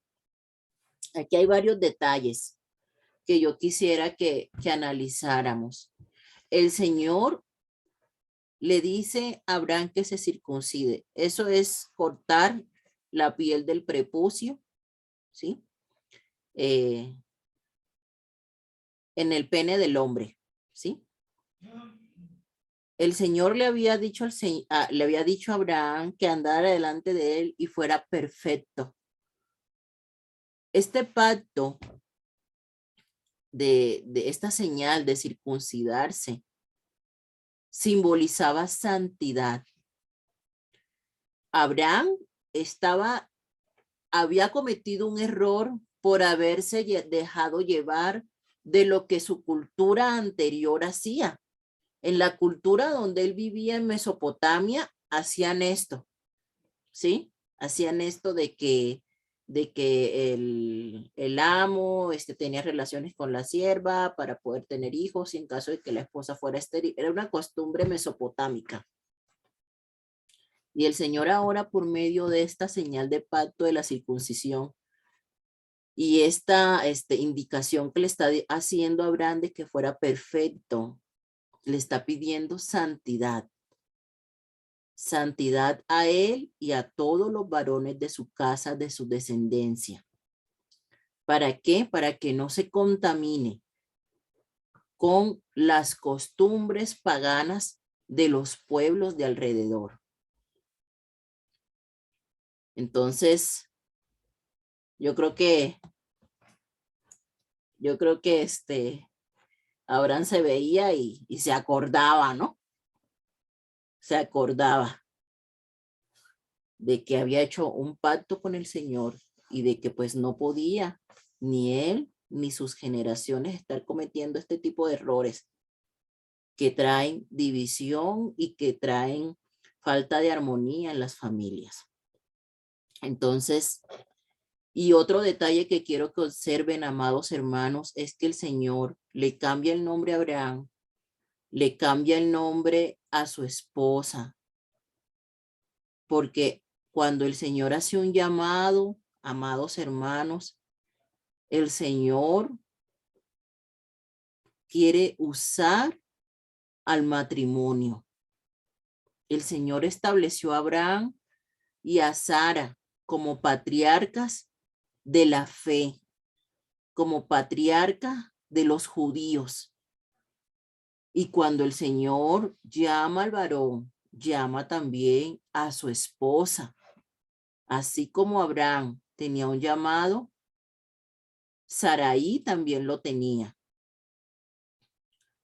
aquí hay varios detalles que yo quisiera que analizáramos. El Señor le dice a Abraham que se circuncide. Eso es cortar la piel del prepucio, ¿sí? En el pene del hombre, ¿sí? El Señor le había dicho a Abraham que andara delante de él y fuera perfecto. Este pacto de esta señal de circuncidarse simbolizaba santidad. Abraham había cometido un error por haberse dejado llevar de lo que su cultura anterior hacía. En la cultura donde él vivía en Mesopotamia, hacían esto, ¿sí? Hacían esto de que el amo tenía relaciones con la sierva para poder tener hijos y en caso de que la esposa fuera estéril. Era una costumbre mesopotámica. Y el Señor ahora, por medio de esta señal de pacto de la circuncisión y esta indicación que le está haciendo a Abraham de que fuera perfecto, le está pidiendo santidad. Santidad a él y a todos los varones de su casa, de su descendencia. ¿Para qué? Para que no se contamine con las costumbres paganas de los pueblos de alrededor. Entonces, yo creo que Abraham se veía y se acordaba, ¿no? Se acordaba de que había hecho un pacto con el Señor y de que pues no podía ni él ni sus generaciones estar cometiendo este tipo de errores que traen división y que traen falta de armonía en las familias. Entonces, y otro detalle que quiero que observen, amados hermanos, es que el Señor le cambia el nombre a Abraham, le cambia el nombre a su esposa, porque cuando el Señor hace un llamado, amados hermanos, el Señor quiere usar al matrimonio. El Señor estableció a Abraham y a Sara como patriarcas de la fe, como patriarca de los judíos. Y cuando el Señor llama al varón, llama también a su esposa. Así como Abraham tenía un llamado, Sarai también lo tenía.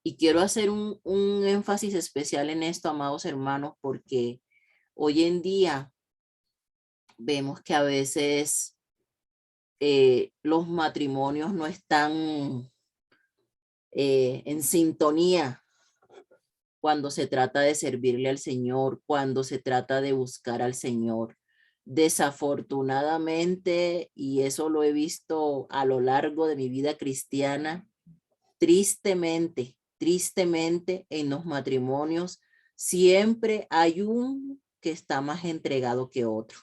Y quiero hacer un énfasis especial en esto, amados hermanos, porque hoy en día vemos que a veces los matrimonios no están en sintonía cuando se trata de servirle al Señor, cuando se trata de buscar al Señor. Desafortunadamente, y eso lo he visto a lo largo de mi vida cristiana, tristemente en los matrimonios siempre hay un que está más entregado que otro.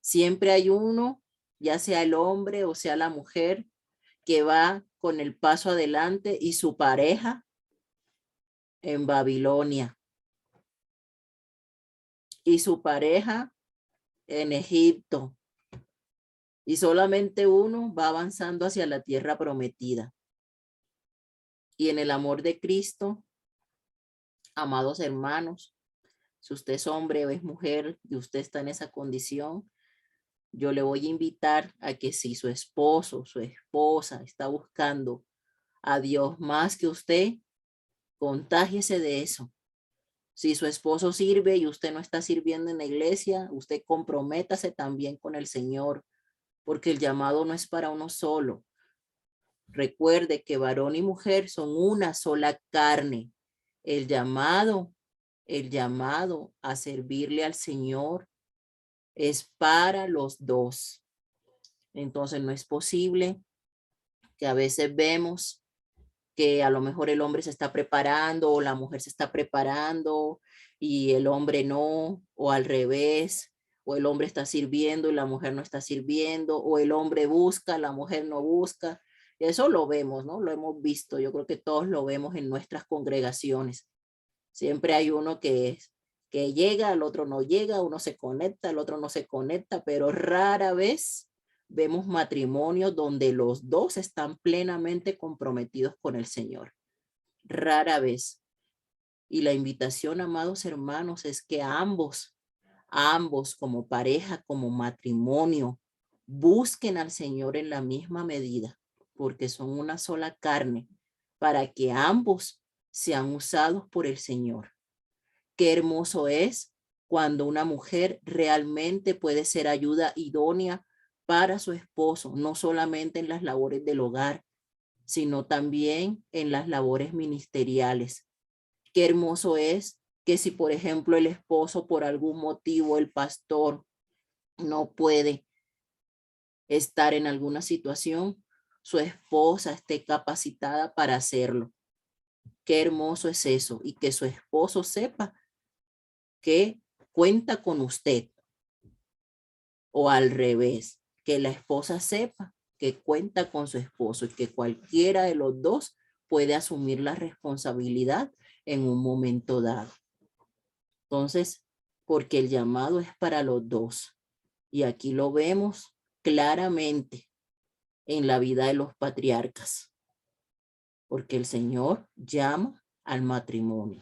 Siempre hay uno, ya sea el hombre o sea la mujer, que va con el paso adelante y su pareja en Babilonia y su pareja en Egipto. Y solamente uno va avanzando hacia la tierra prometida. Y en el amor de Cristo, amados hermanos, si usted es hombre o es mujer y usted está en esa condición, yo le voy a invitar a que si su esposo, su esposa está buscando a Dios más que usted, contágiese de eso. Si su esposo sirve y usted no está sirviendo en la iglesia, usted comprométase también con el Señor, porque el llamado no es para uno solo. Recuerde que varón y mujer son una sola carne. El llamado a servirle al Señor es para los dos. Entonces no es posible que a veces vemos que a lo mejor el hombre se está preparando o la mujer se está preparando y el hombre no, o al revés, o el hombre está sirviendo y la mujer no está sirviendo, o el hombre busca, la mujer no busca. Eso lo vemos, ¿no? Lo hemos visto. Yo creo que todos lo vemos en nuestras congregaciones. Siempre hay uno que llega, el otro no llega, uno se conecta, el otro no se conecta, pero rara vez vemos matrimonios donde los dos están plenamente comprometidos con el Señor. Rara vez. Y la invitación, amados hermanos, es que ambos como pareja, como matrimonio, busquen al Señor en la misma medida, porque son una sola carne, para que ambos sean usados por el Señor. Qué hermoso es cuando una mujer realmente puede ser ayuda idónea para su esposo, no solamente en las labores del hogar, sino también en las labores ministeriales. Qué hermoso es que si, por ejemplo, el esposo, por algún motivo, el pastor, no puede estar en alguna situación, su esposa esté capacitada para hacerlo. Qué hermoso es eso, y que su esposo sepa que cuenta con usted, o al revés, que la esposa sepa que cuenta con su esposo y que cualquiera de los dos puede asumir la responsabilidad en un momento dado. Entonces, porque el llamado es para los dos, y aquí lo vemos claramente en la vida de los patriarcas, porque el Señor llama al matrimonio.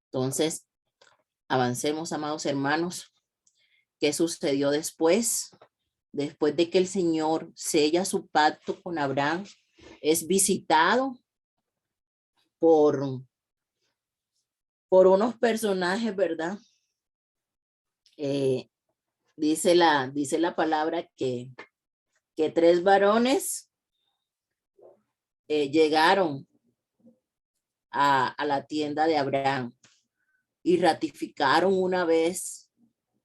Entonces, avancemos, amados hermanos. ¿Qué sucedió después? Después de que el Señor sella su pacto con Abraham, es visitado por unos personajes, ¿verdad? Dice la palabra que 3 varones llegaron a la tienda de Abraham y ratificaron una vez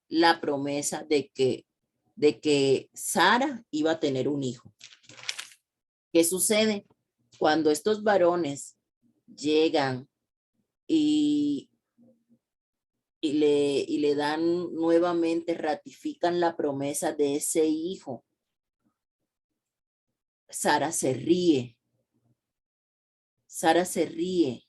la promesa de que Sara iba a tener un hijo. ¿Qué sucede? Cuando estos varones llegan y le dan nuevamente, ratifican la promesa de ese hijo, Sara se ríe. Sara se ríe.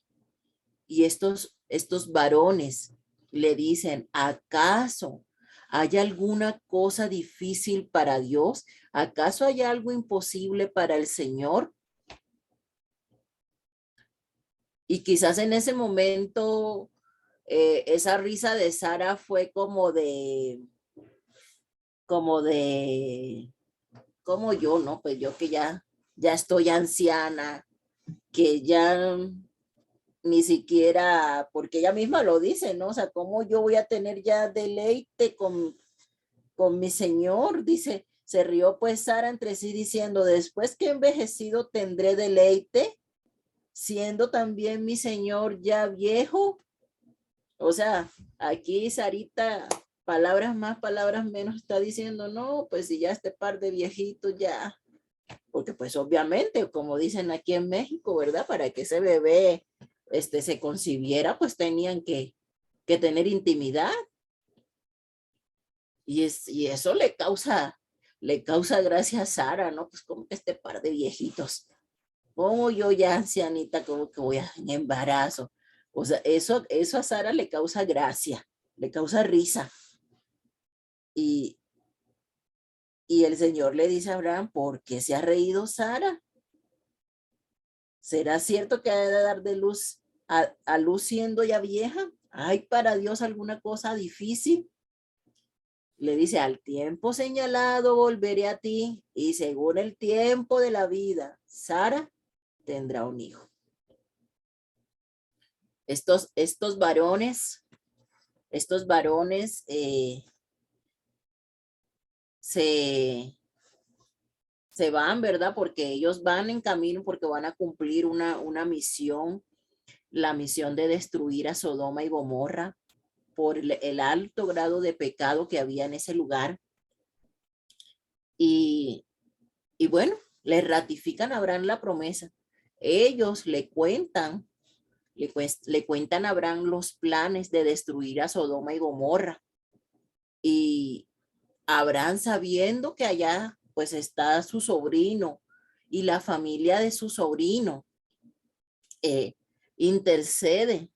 Y estos varones le dicen, ¿acaso hay alguna cosa difícil para Dios? ¿Acaso hay algo imposible para el Señor? Y quizás en ese momento esa risa de Sara fue como yo, ¿no? Pues yo que ya estoy anciana, que ya ni siquiera, porque ella misma lo dice, ¿no? O sea, ¿cómo yo voy a tener ya deleite con mi Señor? Dice, se rió pues Sara entre sí diciendo, después que he envejecido tendré deleite, siendo también mi Señor ya viejo. O sea, aquí Sarita, palabras más, palabras menos, está diciendo, no, pues si ya este par de viejitos ya, porque pues obviamente, como dicen aquí en México, ¿verdad? Para que ese bebé se concibiera, pues tenían que tener intimidad. Y eso le causa gracia a Sara, ¿no? Pues como que este par de viejitos, como yo ya ancianita, como que voy a en embarazo. O sea, eso a Sara le causa gracia, le causa risa. Y el Señor le dice a Abraham, ¿por qué se ha reído Sara? ¿Será cierto que ha de dar de luz a luz siendo ya vieja? ¿Hay para Dios alguna cosa difícil? Le dice, al tiempo señalado volveré a ti y según el tiempo de la vida, Sara tendrá un hijo. Estos varones se van, ¿verdad? Porque ellos van en camino porque van a cumplir una misión, la misión de destruir a Sodoma y Gomorra por el alto grado de pecado que había en ese lugar. Y bueno, le ratifican a Abraham la promesa. Ellos le cuentan a Abraham los planes de destruir a Sodoma y Gomorra. Y Abraham, sabiendo que allá pues está su sobrino y la familia de su sobrino, intercede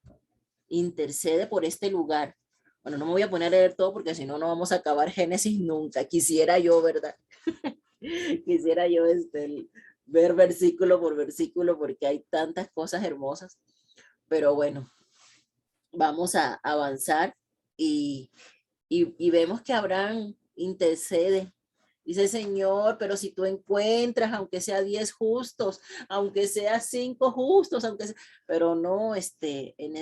por este lugar. Bueno, no me voy a poner a leer todo porque si no, no vamos a acabar Génesis nunca. Quisiera yo, ¿verdad? Quisiera yo ver versículo por versículo porque hay tantas cosas hermosas. Pero bueno, vamos a avanzar y vemos que Abraham intercede. Dice, Señor, pero si tú encuentras, aunque sea 10 justos, aunque sea 5 justos, pero no, en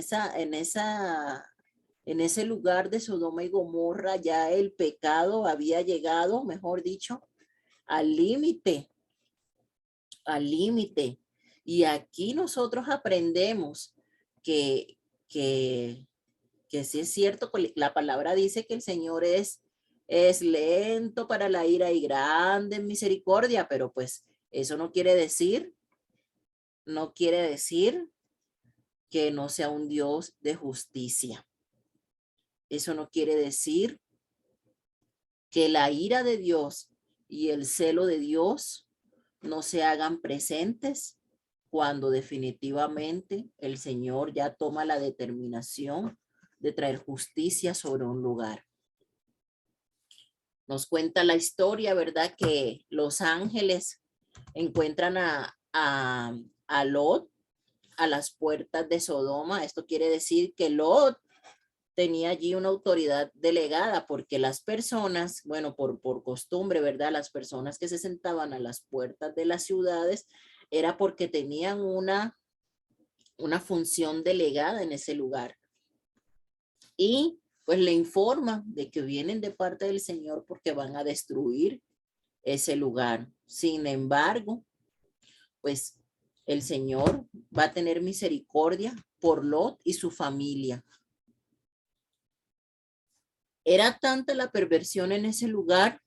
ese lugar de Sodoma y Gomorra ya el pecado había llegado, mejor dicho, al límite. Y aquí nosotros aprendemos que sí es cierto, la palabra dice que el Señor es lento para la ira y grande en misericordia, pero pues eso no quiere decir que no sea un Dios de justicia. Eso no quiere decir que la ira de Dios y el celo de Dios no se hagan presentes cuando definitivamente el Señor ya toma la determinación de traer justicia sobre un lugar. Nos cuenta la historia, ¿verdad? Que los ángeles encuentran a Lot a las puertas de Sodoma. Esto quiere decir que Lot tenía allí una autoridad delegada porque las personas, bueno, por costumbre, ¿verdad? Las personas que se sentaban a las puertas de las ciudades era porque tenían una función delegada en ese lugar. Y pues le informan de que vienen de parte del Señor porque van a destruir ese lugar. Sin embargo, pues el Señor va a tener misericordia por Lot y su familia. Era tanta la perversión en ese lugar,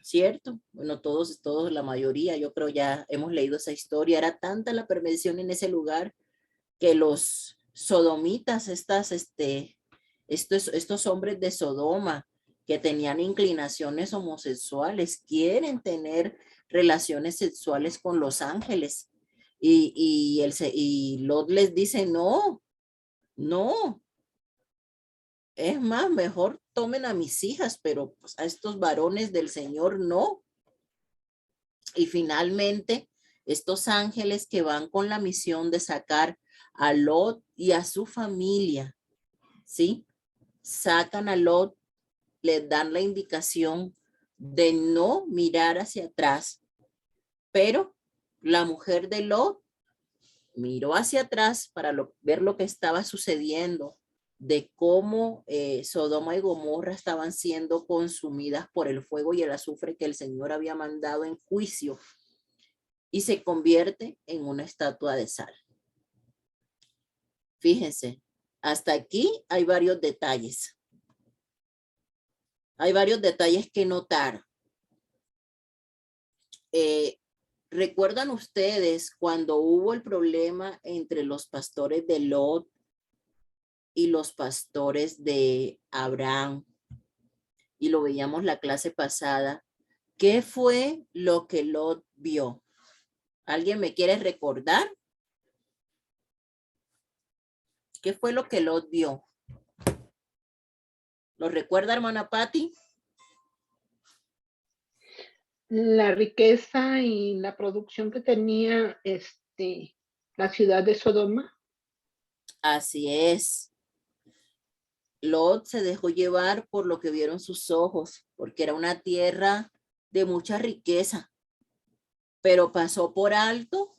¿cierto? Bueno, todos, la mayoría, yo creo ya hemos leído esa historia. Era tanta la perversión en ese lugar que los sodomitas, estos hombres de Sodoma que tenían inclinaciones homosexuales, quieren tener relaciones sexuales con los ángeles. Y Lot les dice, no. Es más, mejor tomen a mis hijas, pero pues, a estos varones del Señor no. Y finalmente, estos ángeles que van con la misión de sacar a Lot y a su familia, ¿sí? Sacan a Lot, les dan la indicación de no mirar hacia atrás, pero la mujer de Lot miró hacia atrás para ver lo que estaba sucediendo, de cómo Sodoma y Gomorra estaban siendo consumidas por el fuego y el azufre que el Señor había mandado en juicio, y se convierte en una estatua de sal. Fíjense, hasta aquí hay varios detalles. Hay varios detalles que notar. ¿Recuerdan ustedes cuando hubo el problema entre los pastores de Lot y los pastores de Abraham? y lo veíamos la clase pasada. ¿Qué fue lo que Lot vio? ¿Alguien me quiere recordar? ¿Qué fue lo que Lot vio? ¿Lo recuerda, hermana Patti? La riqueza y la producción que tenía la ciudad de Sodoma. Así es. Lot se dejó llevar por lo que vieron sus ojos, porque era una tierra de mucha riqueza, pero pasó por alto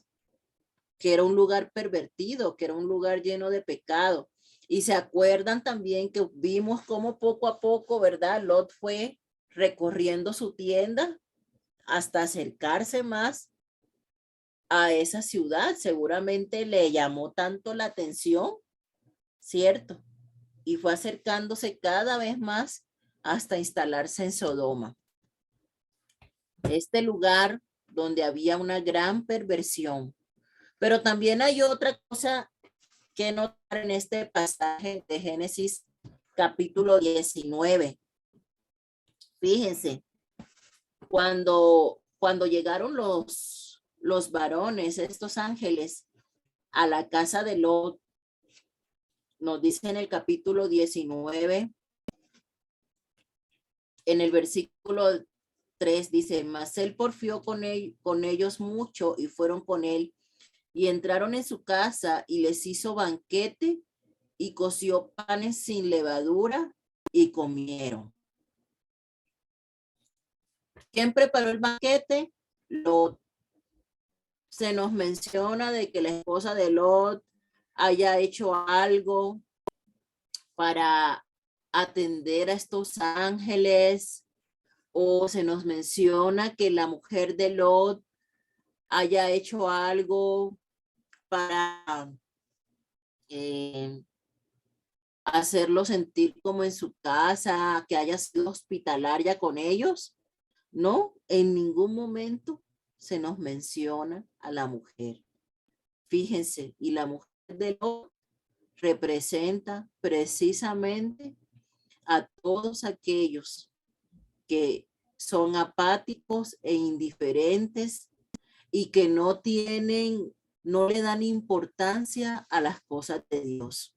que era un lugar pervertido, que era un lugar lleno de pecado. Y se acuerdan también que vimos cómo poco a poco, ¿verdad? Lot fue recorriendo su tienda hasta acercarse más a esa ciudad. Seguramente le llamó tanto la atención, ¿cierto? Y fue acercándose cada vez más hasta instalarse en Sodoma. Este lugar donde había una gran perversión. Pero también hay otra cosa que notar en este pasaje de Génesis capítulo 19. Fíjense, cuando llegaron los varones, estos ángeles, a la casa de Lot, nos dice en el capítulo 19, en el versículo 3 dice, mas él porfió con ellos mucho y fueron con él y entraron en su casa y les hizo banquete y coció panes sin levadura y comieron. ¿Quién preparó el banquete? Lot. Se nos menciona de que la esposa de Lot haya hecho algo para atender a estos ángeles, o se nos menciona que la mujer de Lot haya hecho algo para hacerlo sentir como en su casa, que haya sido hospitalaria con ellos. No, en ningún momento se nos menciona a la mujer. Fíjense, y la mujer de Lot representa precisamente a todos aquellos que son apáticos e indiferentes y que no le dan importancia a las cosas de Dios.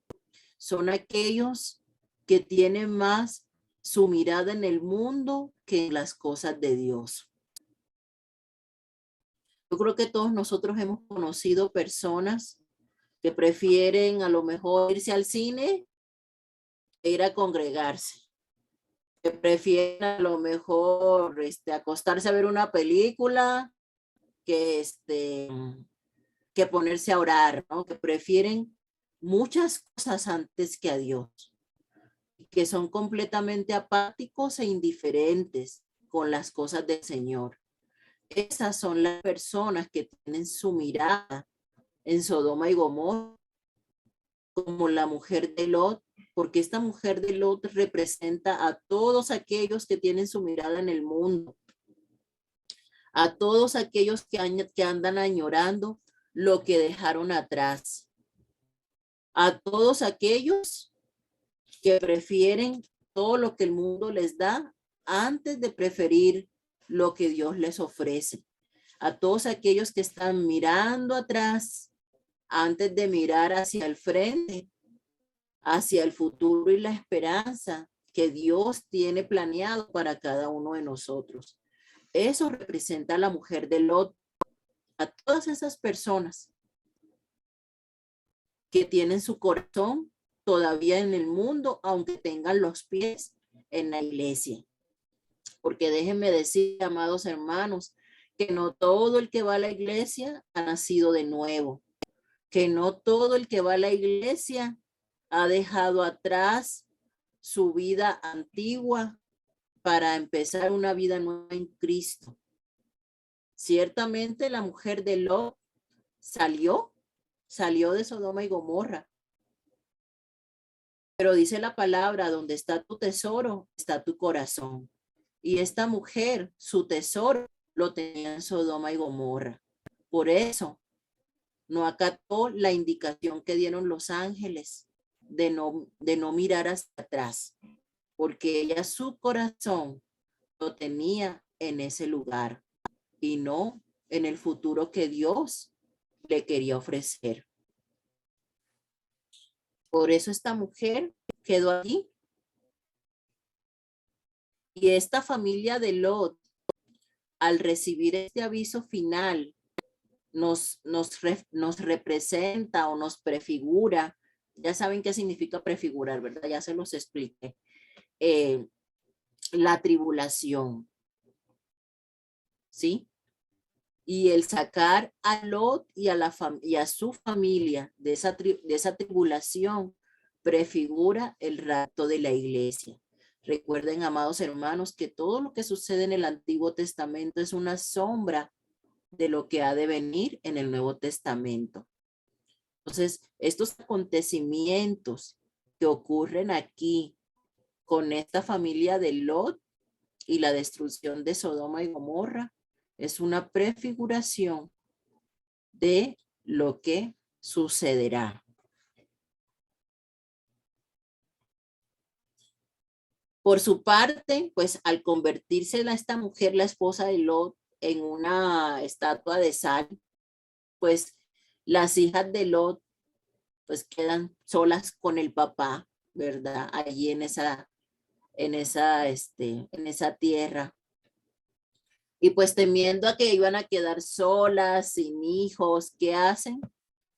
Son aquellos que tienen más su mirada en el mundo que en las cosas de Dios. Yo creo que todos nosotros hemos conocido personas que prefieren a lo mejor irse al cine e ir a congregarse, que prefieren a lo mejor acostarse a ver una película que ponerse a orar, ¿no? Que prefieren muchas cosas antes que a Dios, que son completamente apáticos e indiferentes con las cosas del Señor. Esas son las personas que tienen su mirada en Sodoma y Gomorra, como la mujer de Lot, porque esta mujer de Lot representa a todos aquellos que tienen su mirada en el mundo, a todos aquellos que andan añorando lo que dejaron atrás, a todos aquellos que prefieren todo lo que el mundo les da antes de preferir lo que Dios les ofrece, a todos aquellos que están mirando atrás antes de mirar hacia el frente, hacia el futuro y la esperanza que Dios tiene planeado para cada uno de nosotros. Eso representa a la mujer de Lot, a todas esas personas que tienen su corazón todavía en el mundo, aunque tengan los pies en la iglesia. Porque déjenme decir, amados hermanos, que no todo el que va a la iglesia ha nacido de nuevo, que no todo el que va a la iglesia ha dejado atrás su vida antigua para empezar una vida nueva en Cristo. Ciertamente la mujer de Lot salió de Sodoma y Gomorra. Pero dice la palabra, donde está tu tesoro, está tu corazón. Y esta mujer, su tesoro, lo tenía en Sodoma y Gomorra. Por eso, no acató la indicación que dieron los ángeles de no mirar hacia atrás. porque ella su corazón lo tenía en ese lugar y no en el futuro que Dios le quería ofrecer. Por eso esta mujer quedó allí. Y esta familia de Lot, al recibir este aviso final, nos representa o nos prefigura. Ya saben qué significa prefigurar, ¿verdad? Ya se los expliqué. La tribulación. ¿Sí? Y el sacar a Lot y a su familia de esa tribulación prefigura el rapto de la iglesia. Recuerden, amados hermanos, que todo lo que sucede en el Antiguo Testamento es una sombra de lo que ha de venir en el Nuevo Testamento. Entonces, estos acontecimientos que ocurren aquí con esta familia de Lot y la destrucción de Sodoma y Gomorra es una prefiguración de lo que sucederá. Por su parte, pues al convertirse esta mujer, la esposa de Lot, en una estatua de sal, pues las hijas de Lot pues quedan solas con el papá, ¿verdad? Allí en esa tierra. Y pues temiendo a que iban a quedar solas, sin hijos, ¿qué hacen?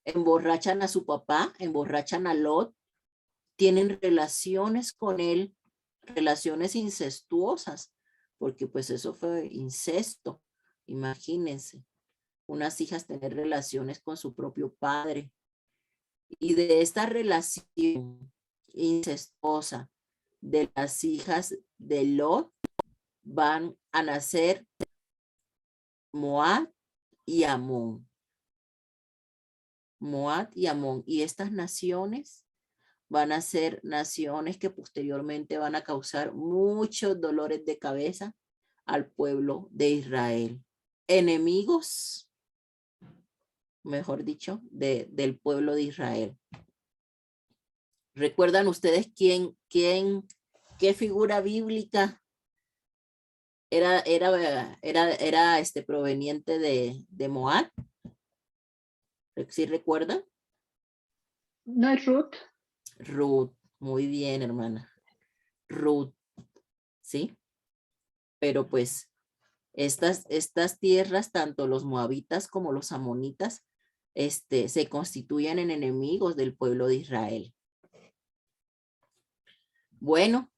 Emborrachan a su papá, emborrachan a Lot, tienen relaciones con él, relaciones incestuosas, porque pues eso fue incesto. Imagínense, unas hijas tener relaciones con su propio padre. Y de esta relación incestuosa de las hijas de Lot van a nacer Moab y Amón. Moab y Amón. Y estas naciones van a ser naciones que posteriormente van a causar muchos dolores de cabeza al pueblo de Israel. Enemigos, mejor dicho, del pueblo de Israel. ¿Recuerdan ustedes qué figura bíblica era proveniente de Moab? ¿Sí recuerdan? ¿No es Ruth? Ruth, muy bien, hermana. Ruth, ¿sí? Pero pues estas tierras, tanto los moabitas como los amonitas, se constituyen en enemigos del pueblo de Israel. Bueno,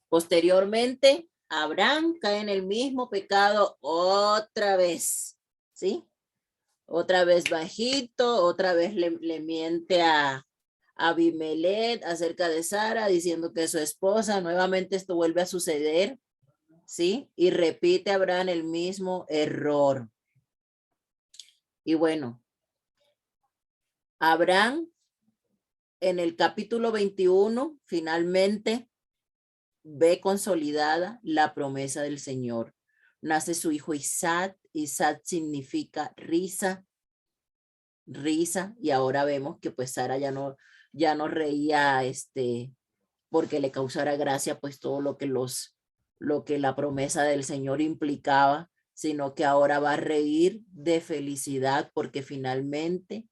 posteriormente, Abraham cae en el mismo pecado otra vez, ¿sí? Otra vez bajito, otra vez le miente a Abimelech acerca de Sara, diciendo que es su esposa. Nuevamente esto vuelve a suceder, ¿sí? Y repite Abraham el mismo error. Y bueno, Abraham en el capítulo 21 finalmente ve consolidada la promesa del Señor. Nace su hijo Isaac. Isaac significa risa, y ahora vemos que pues Sara ya no reía porque le causara gracia pues todo lo que la promesa del Señor implicaba, sino que ahora va a reír de felicidad porque finalmente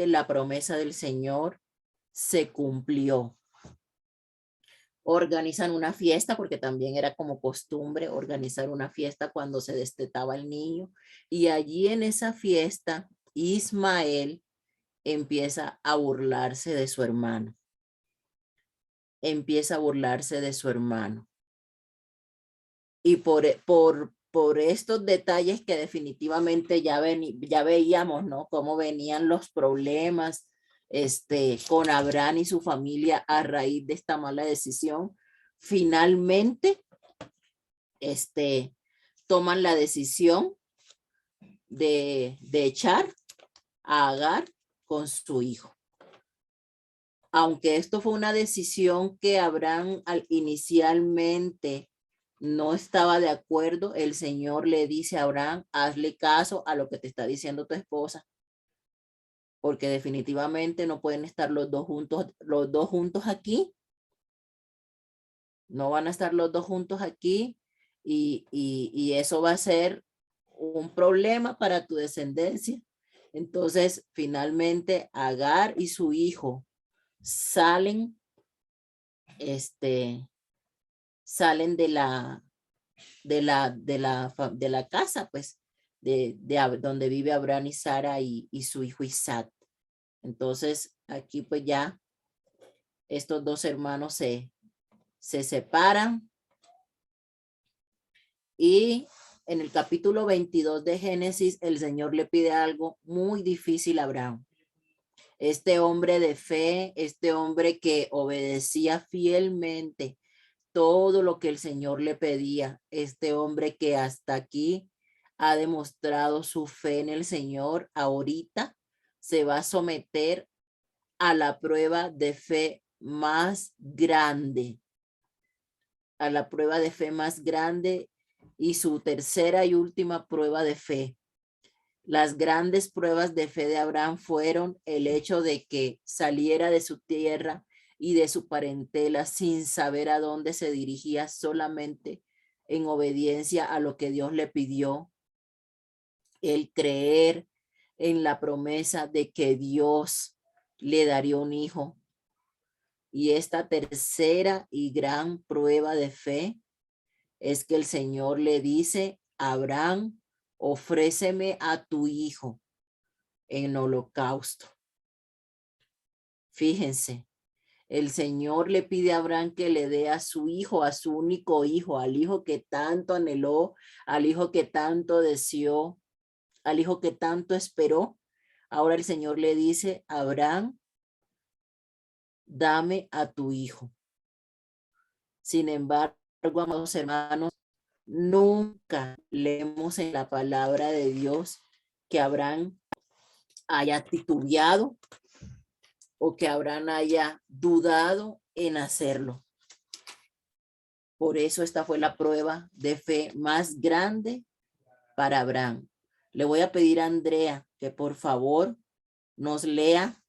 la promesa del Señor se cumplió. Organizan una fiesta, porque también era como costumbre organizar una fiesta cuando se destetaba el niño. Y allí en esa fiesta, Ismael empieza a burlarse de su hermano. Y por estos detalles que definitivamente ya veíamos, ¿no? Cómo venían los problemas con Abraham y su familia a raíz de esta mala decisión. Finalmente, toman la decisión de echar a Agar con su hijo. Aunque esto fue una decisión que Abraham inicialmente no estaba de acuerdo, el Señor le dice a Abraham, hazle caso a lo que te está diciendo tu esposa, porque definitivamente no pueden estar los dos juntos aquí, No van a estar los dos juntos aquí y eso va a ser un problema para tu descendencia. Entonces, finalmente, Agar y su hijo salen, salen de la casa, pues, donde vive Abraham y Sara y su hijo Isaac. Entonces, aquí pues ya estos dos hermanos se separan y en el capítulo 22 de Génesis, el Señor le pide algo muy difícil a Abraham. Este hombre de fe, este hombre que obedecía fielmente todo lo que el Señor le pedía, este hombre que hasta aquí ha demostrado su fe en el Señor, ahorita se va a someter a la prueba de fe más grande, a la prueba de fe más grande y su tercera y última prueba de fe. Las grandes pruebas de fe de Abraham fueron el hecho de que saliera de su tierra y de su parentela sin saber a dónde se dirigía, solamente en obediencia a lo que Dios le pidió. El creer en la promesa de que Dios le daría un hijo. Y esta tercera y gran prueba de fe es que el Señor le dice a Abraham, ofréceme a tu hijo en holocausto. Fíjense, el Señor le pide a Abraham que le dé a su hijo, a su único hijo, al hijo que tanto anheló, al hijo que tanto deseó, al hijo que tanto esperó. Ahora el Señor le dice, Abraham, dame a tu hijo. Sin embargo, amados hermanos, nunca leemos en la palabra de Dios que Abraham haya titubeado o que Abraham haya dudado en hacerlo. Por eso esta fue la prueba de fe más grande para Abraham. Le voy a pedir a Andrea que por favor nos lea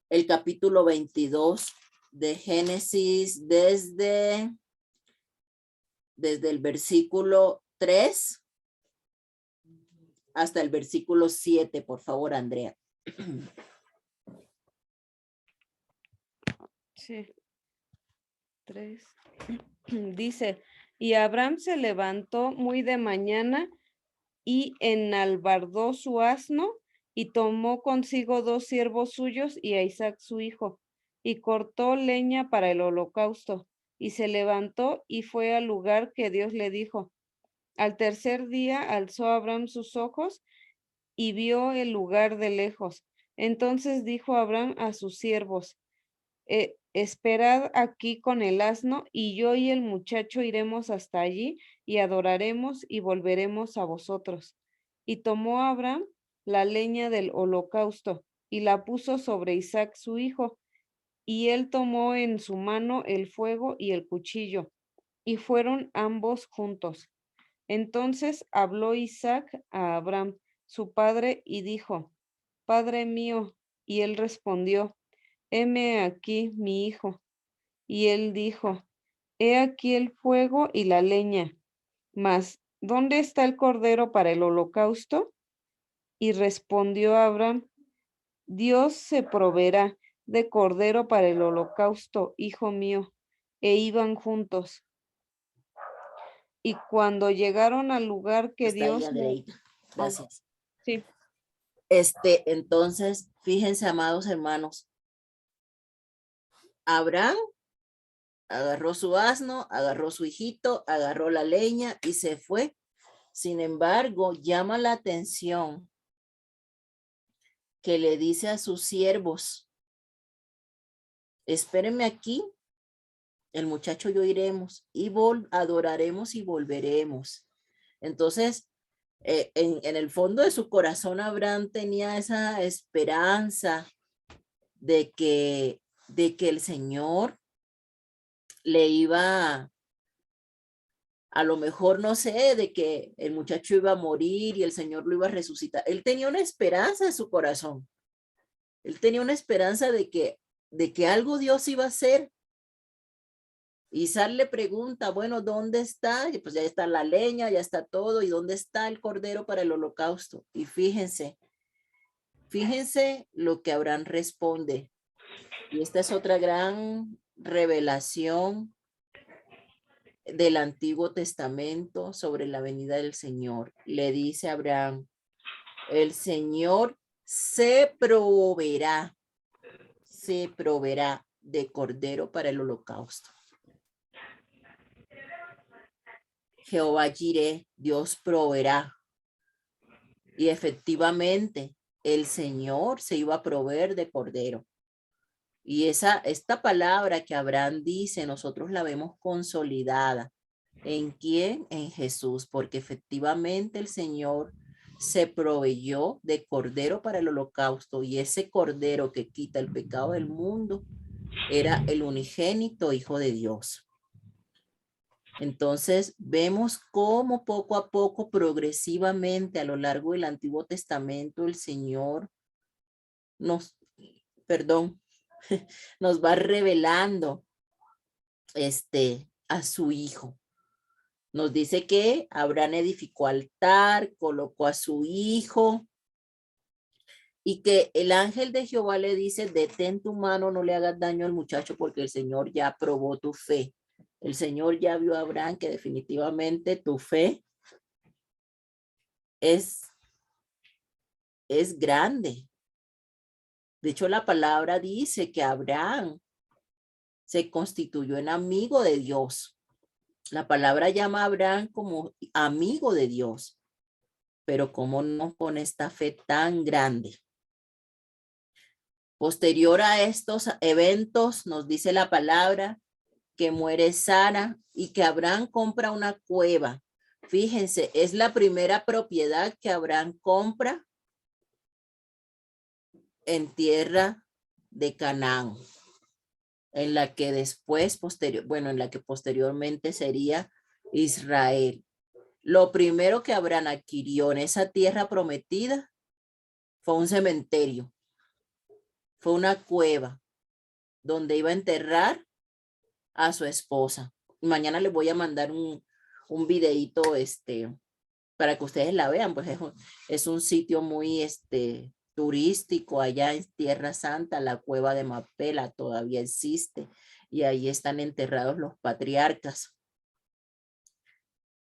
el capítulo 22 de Génesis desde el versículo 3 hasta el versículo 7, por favor, Andrea. Sí. 3. Dice, y Abraham se levantó muy de mañana y enalbardó su asno y tomó consigo 2 siervos suyos y a Isaac su hijo, y cortó leña para el holocausto, y se levantó y fue al lugar que Dios le dijo. Al tercer día alzó Abraham sus ojos y vio el lugar de lejos. Entonces dijo Abraham a sus siervos, esperad aquí con el asno, y yo y el muchacho iremos hasta allí y adoraremos y volveremos a vosotros. Y tomó Abraham la leña del holocausto y la puso sobre Isaac su hijo, y él tomó en su mano el fuego y el cuchillo, y fueron ambos juntos. Entonces habló Isaac a Abraham, su padre, y dijo, Padre mío, y él respondió, heme aquí mi hijo. Y él dijo, he aquí el fuego y la leña, mas ¿dónde está el cordero para el holocausto? Y respondió Abraham, Dios se proveerá de cordero para el holocausto, hijo mío. E iban juntos. Y cuando llegaron al lugar que Está ahí, Dios... Andreita. Gracias. Sí. Entonces, fíjense, amados hermanos, Abraham agarró su asno, agarró su hijito, agarró la leña y se fue. Sin embargo, llama la atención que le dice a sus siervos, espérenme aquí, el muchacho y yo iremos y adoraremos y volveremos. Entonces, en el fondo de su corazón, Abraham tenía esa esperanza de que el Señor le iba a lo mejor, no sé, de que el muchacho iba a morir y el Señor lo iba a resucitar. Él tenía una esperanza en su corazón. Él tenía una esperanza de que algo Dios iba a hacer Isaac le pregunta, bueno, ¿dónde está? Y pues ya está la leña, ya está todo. ¿Y dónde está el cordero para el holocausto? Y fíjense lo que Abraham responde. Y esta es otra gran revelación del Antiguo Testamento sobre la venida del Señor. Le dice a Abraham, el Señor se proveerá de cordero para el holocausto. Jehová Jireh, Dios proveerá. Y efectivamente, el Señor se iba a proveer de cordero. Y esta palabra que Abraham dice, nosotros la vemos consolidada. ¿En quién? En Jesús, porque efectivamente el Señor se proveyó de cordero para el holocausto, y ese cordero que quita el pecado del mundo era el unigénito Hijo de Dios. Entonces vemos cómo poco a poco, progresivamente, a lo largo del Antiguo Testamento, el Señor nos va revelando a su Hijo. Nos dice que Abraham edificó altar, colocó a su hijo, y que el ángel de Jehová le dice, detén tu mano, no le hagas daño al muchacho, porque el Señor ya probó tu fe. El Señor ya vio a Abraham que definitivamente tu fe es grande. De hecho, la palabra dice que Abraham se constituyó en amigo de Dios. La palabra llama a Abraham como amigo de Dios. Pero ¿cómo no con esta fe tan grande? Posterior a estos eventos, nos dice la palabra que muere Sara y que Abraham compra una cueva. Fíjense, es la primera propiedad que Abraham compra en tierra de Canaán, en la que posteriormente sería Israel. Lo primero que Abraham adquirió en esa tierra prometida fue un cementerio, fue una cueva donde iba a enterrar a su esposa. Mañana les voy a mandar un videíto para que ustedes la vean, pues es un sitio muy turístico allá en Tierra Santa. La cueva de Mapela todavía existe y ahí están enterrados los patriarcas.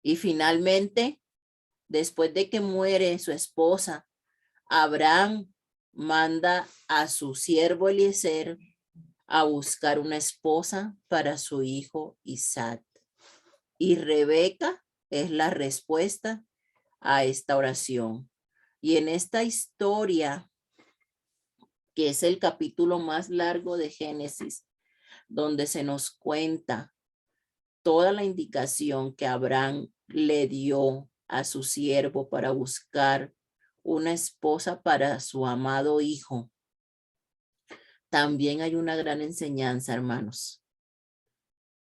Y finalmente, después de que muere su esposa, Abraham manda a su siervo Eliezer a buscar una esposa para su hijo Isaac. Y Rebeca es la respuesta a esta oración. Y en esta historia, que es el capítulo más largo de Génesis, donde se nos cuenta toda la indicación que Abraham le dio a su siervo para buscar una esposa para su amado hijo, también hay una gran enseñanza, hermanos.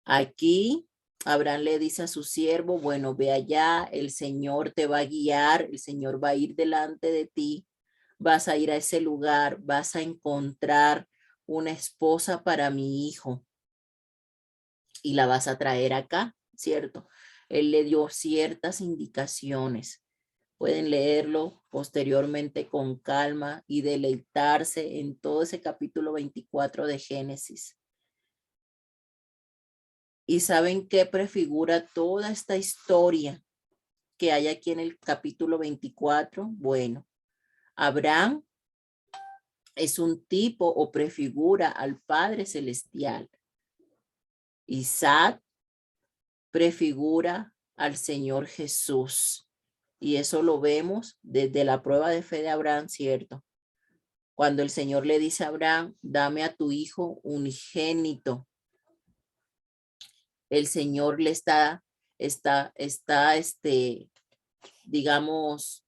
Aquí Abraham le dice a su siervo, bueno, ve allá, el Señor te va a guiar, el Señor va a ir delante de ti, vas a ir a ese lugar, vas a encontrar una esposa para mi hijo y la vas a traer acá, ¿cierto? Él le dio ciertas indicaciones. Pueden leerlo posteriormente con calma y deleitarse en todo ese capítulo 24 de Génesis. ¿Y saben qué prefigura toda esta historia que hay aquí en el capítulo 24? Bueno, Abraham es un tipo o prefigura al Padre Celestial. Isaac prefigura al Señor Jesús. Y eso lo vemos desde la prueba de fe de Abraham, ¿cierto? Cuando el Señor le dice a Abraham, dame a tu hijo unigénito. El Señor le está digamos,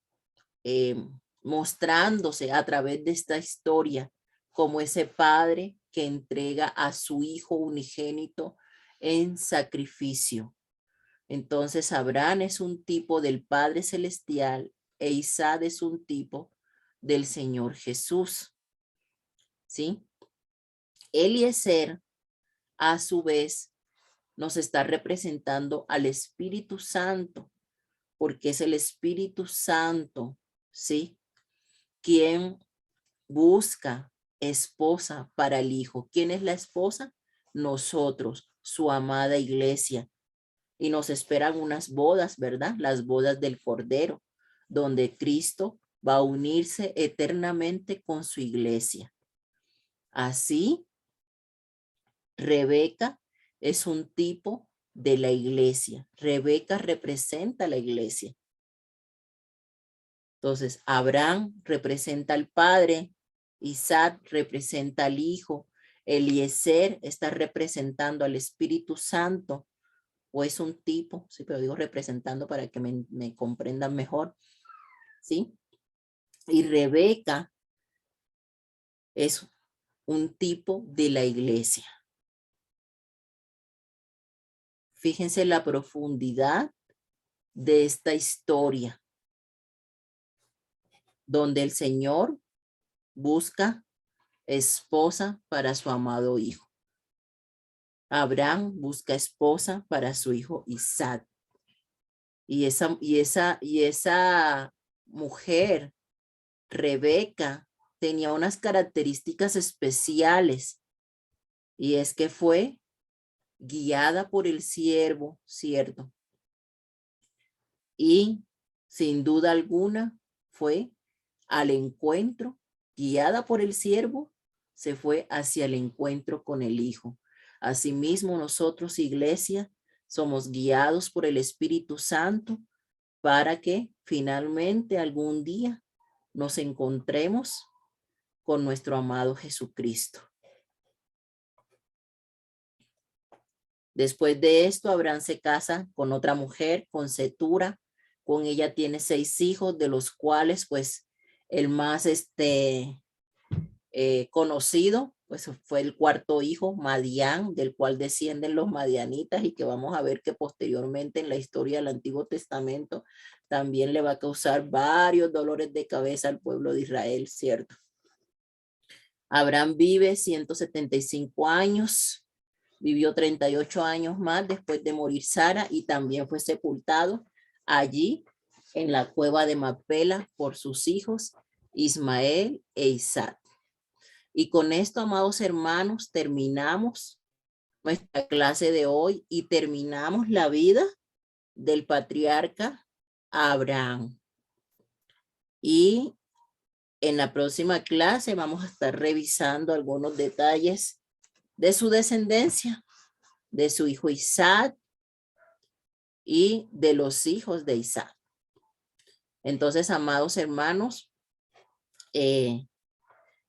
mostrándose a través de esta historia como ese padre que entrega a su hijo unigénito en sacrificio. Entonces Abraham es un tipo del Padre Celestial e Isaac es un tipo del Señor Jesús. ¿Sí? Eliezer, a su vez, nos está representando al Espíritu Santo, porque es el Espíritu Santo, ¿sí? Quien busca esposa para el Hijo. ¿Quién es la esposa? Nosotros, su amada iglesia. Y nos esperan unas bodas, ¿verdad? Las bodas del Cordero, donde Cristo va a unirse eternamente con su iglesia. Así, Rebeca es un tipo de la iglesia. Rebeca representa a la iglesia. Entonces, Abraham representa al Padre, Isaac representa al Hijo, Eliezer está representando al Espíritu Santo, o es un tipo, sí, pero digo representando para que me comprendan mejor, ¿sí? Y Rebeca es un tipo de la iglesia. Fíjense la profundidad de esta historia, donde el Señor busca esposa para su amado hijo. Abraham busca esposa para su hijo Isaac. Y esa mujer, Rebeca, tenía unas características especiales. Y es que fue guiada por el siervo, ¿cierto? Y sin duda alguna fue al encuentro, guiada por el siervo, se fue hacia el encuentro con el Hijo. Asimismo, nosotros, iglesia, somos guiados por el Espíritu Santo para que finalmente algún día nos encontremos con nuestro amado Jesucristo. Después de esto, Abraham se casa con otra mujer, con Cetura. Con ella tiene 6 hijos, de los cuales pues el más conocido pues fue el cuarto hijo, Madián, del cual descienden los madianitas, y que vamos a ver que posteriormente en la historia del Antiguo Testamento también le va a causar varios dolores de cabeza al pueblo de Israel, ¿cierto? Abraham vive 175 años, vivió 38 años más después de morir Sara, y también fue sepultado allí en la cueva de Macpela por sus hijos Ismael e Isaac. Y con esto, amados hermanos, terminamos nuestra clase de hoy y terminamos la vida del patriarca Abraham. Y en la próxima clase vamos a estar revisando algunos detalles de su descendencia, de su hijo Isaac y de los hijos de Isaac. Entonces, amados hermanos,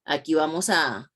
aquí vamos a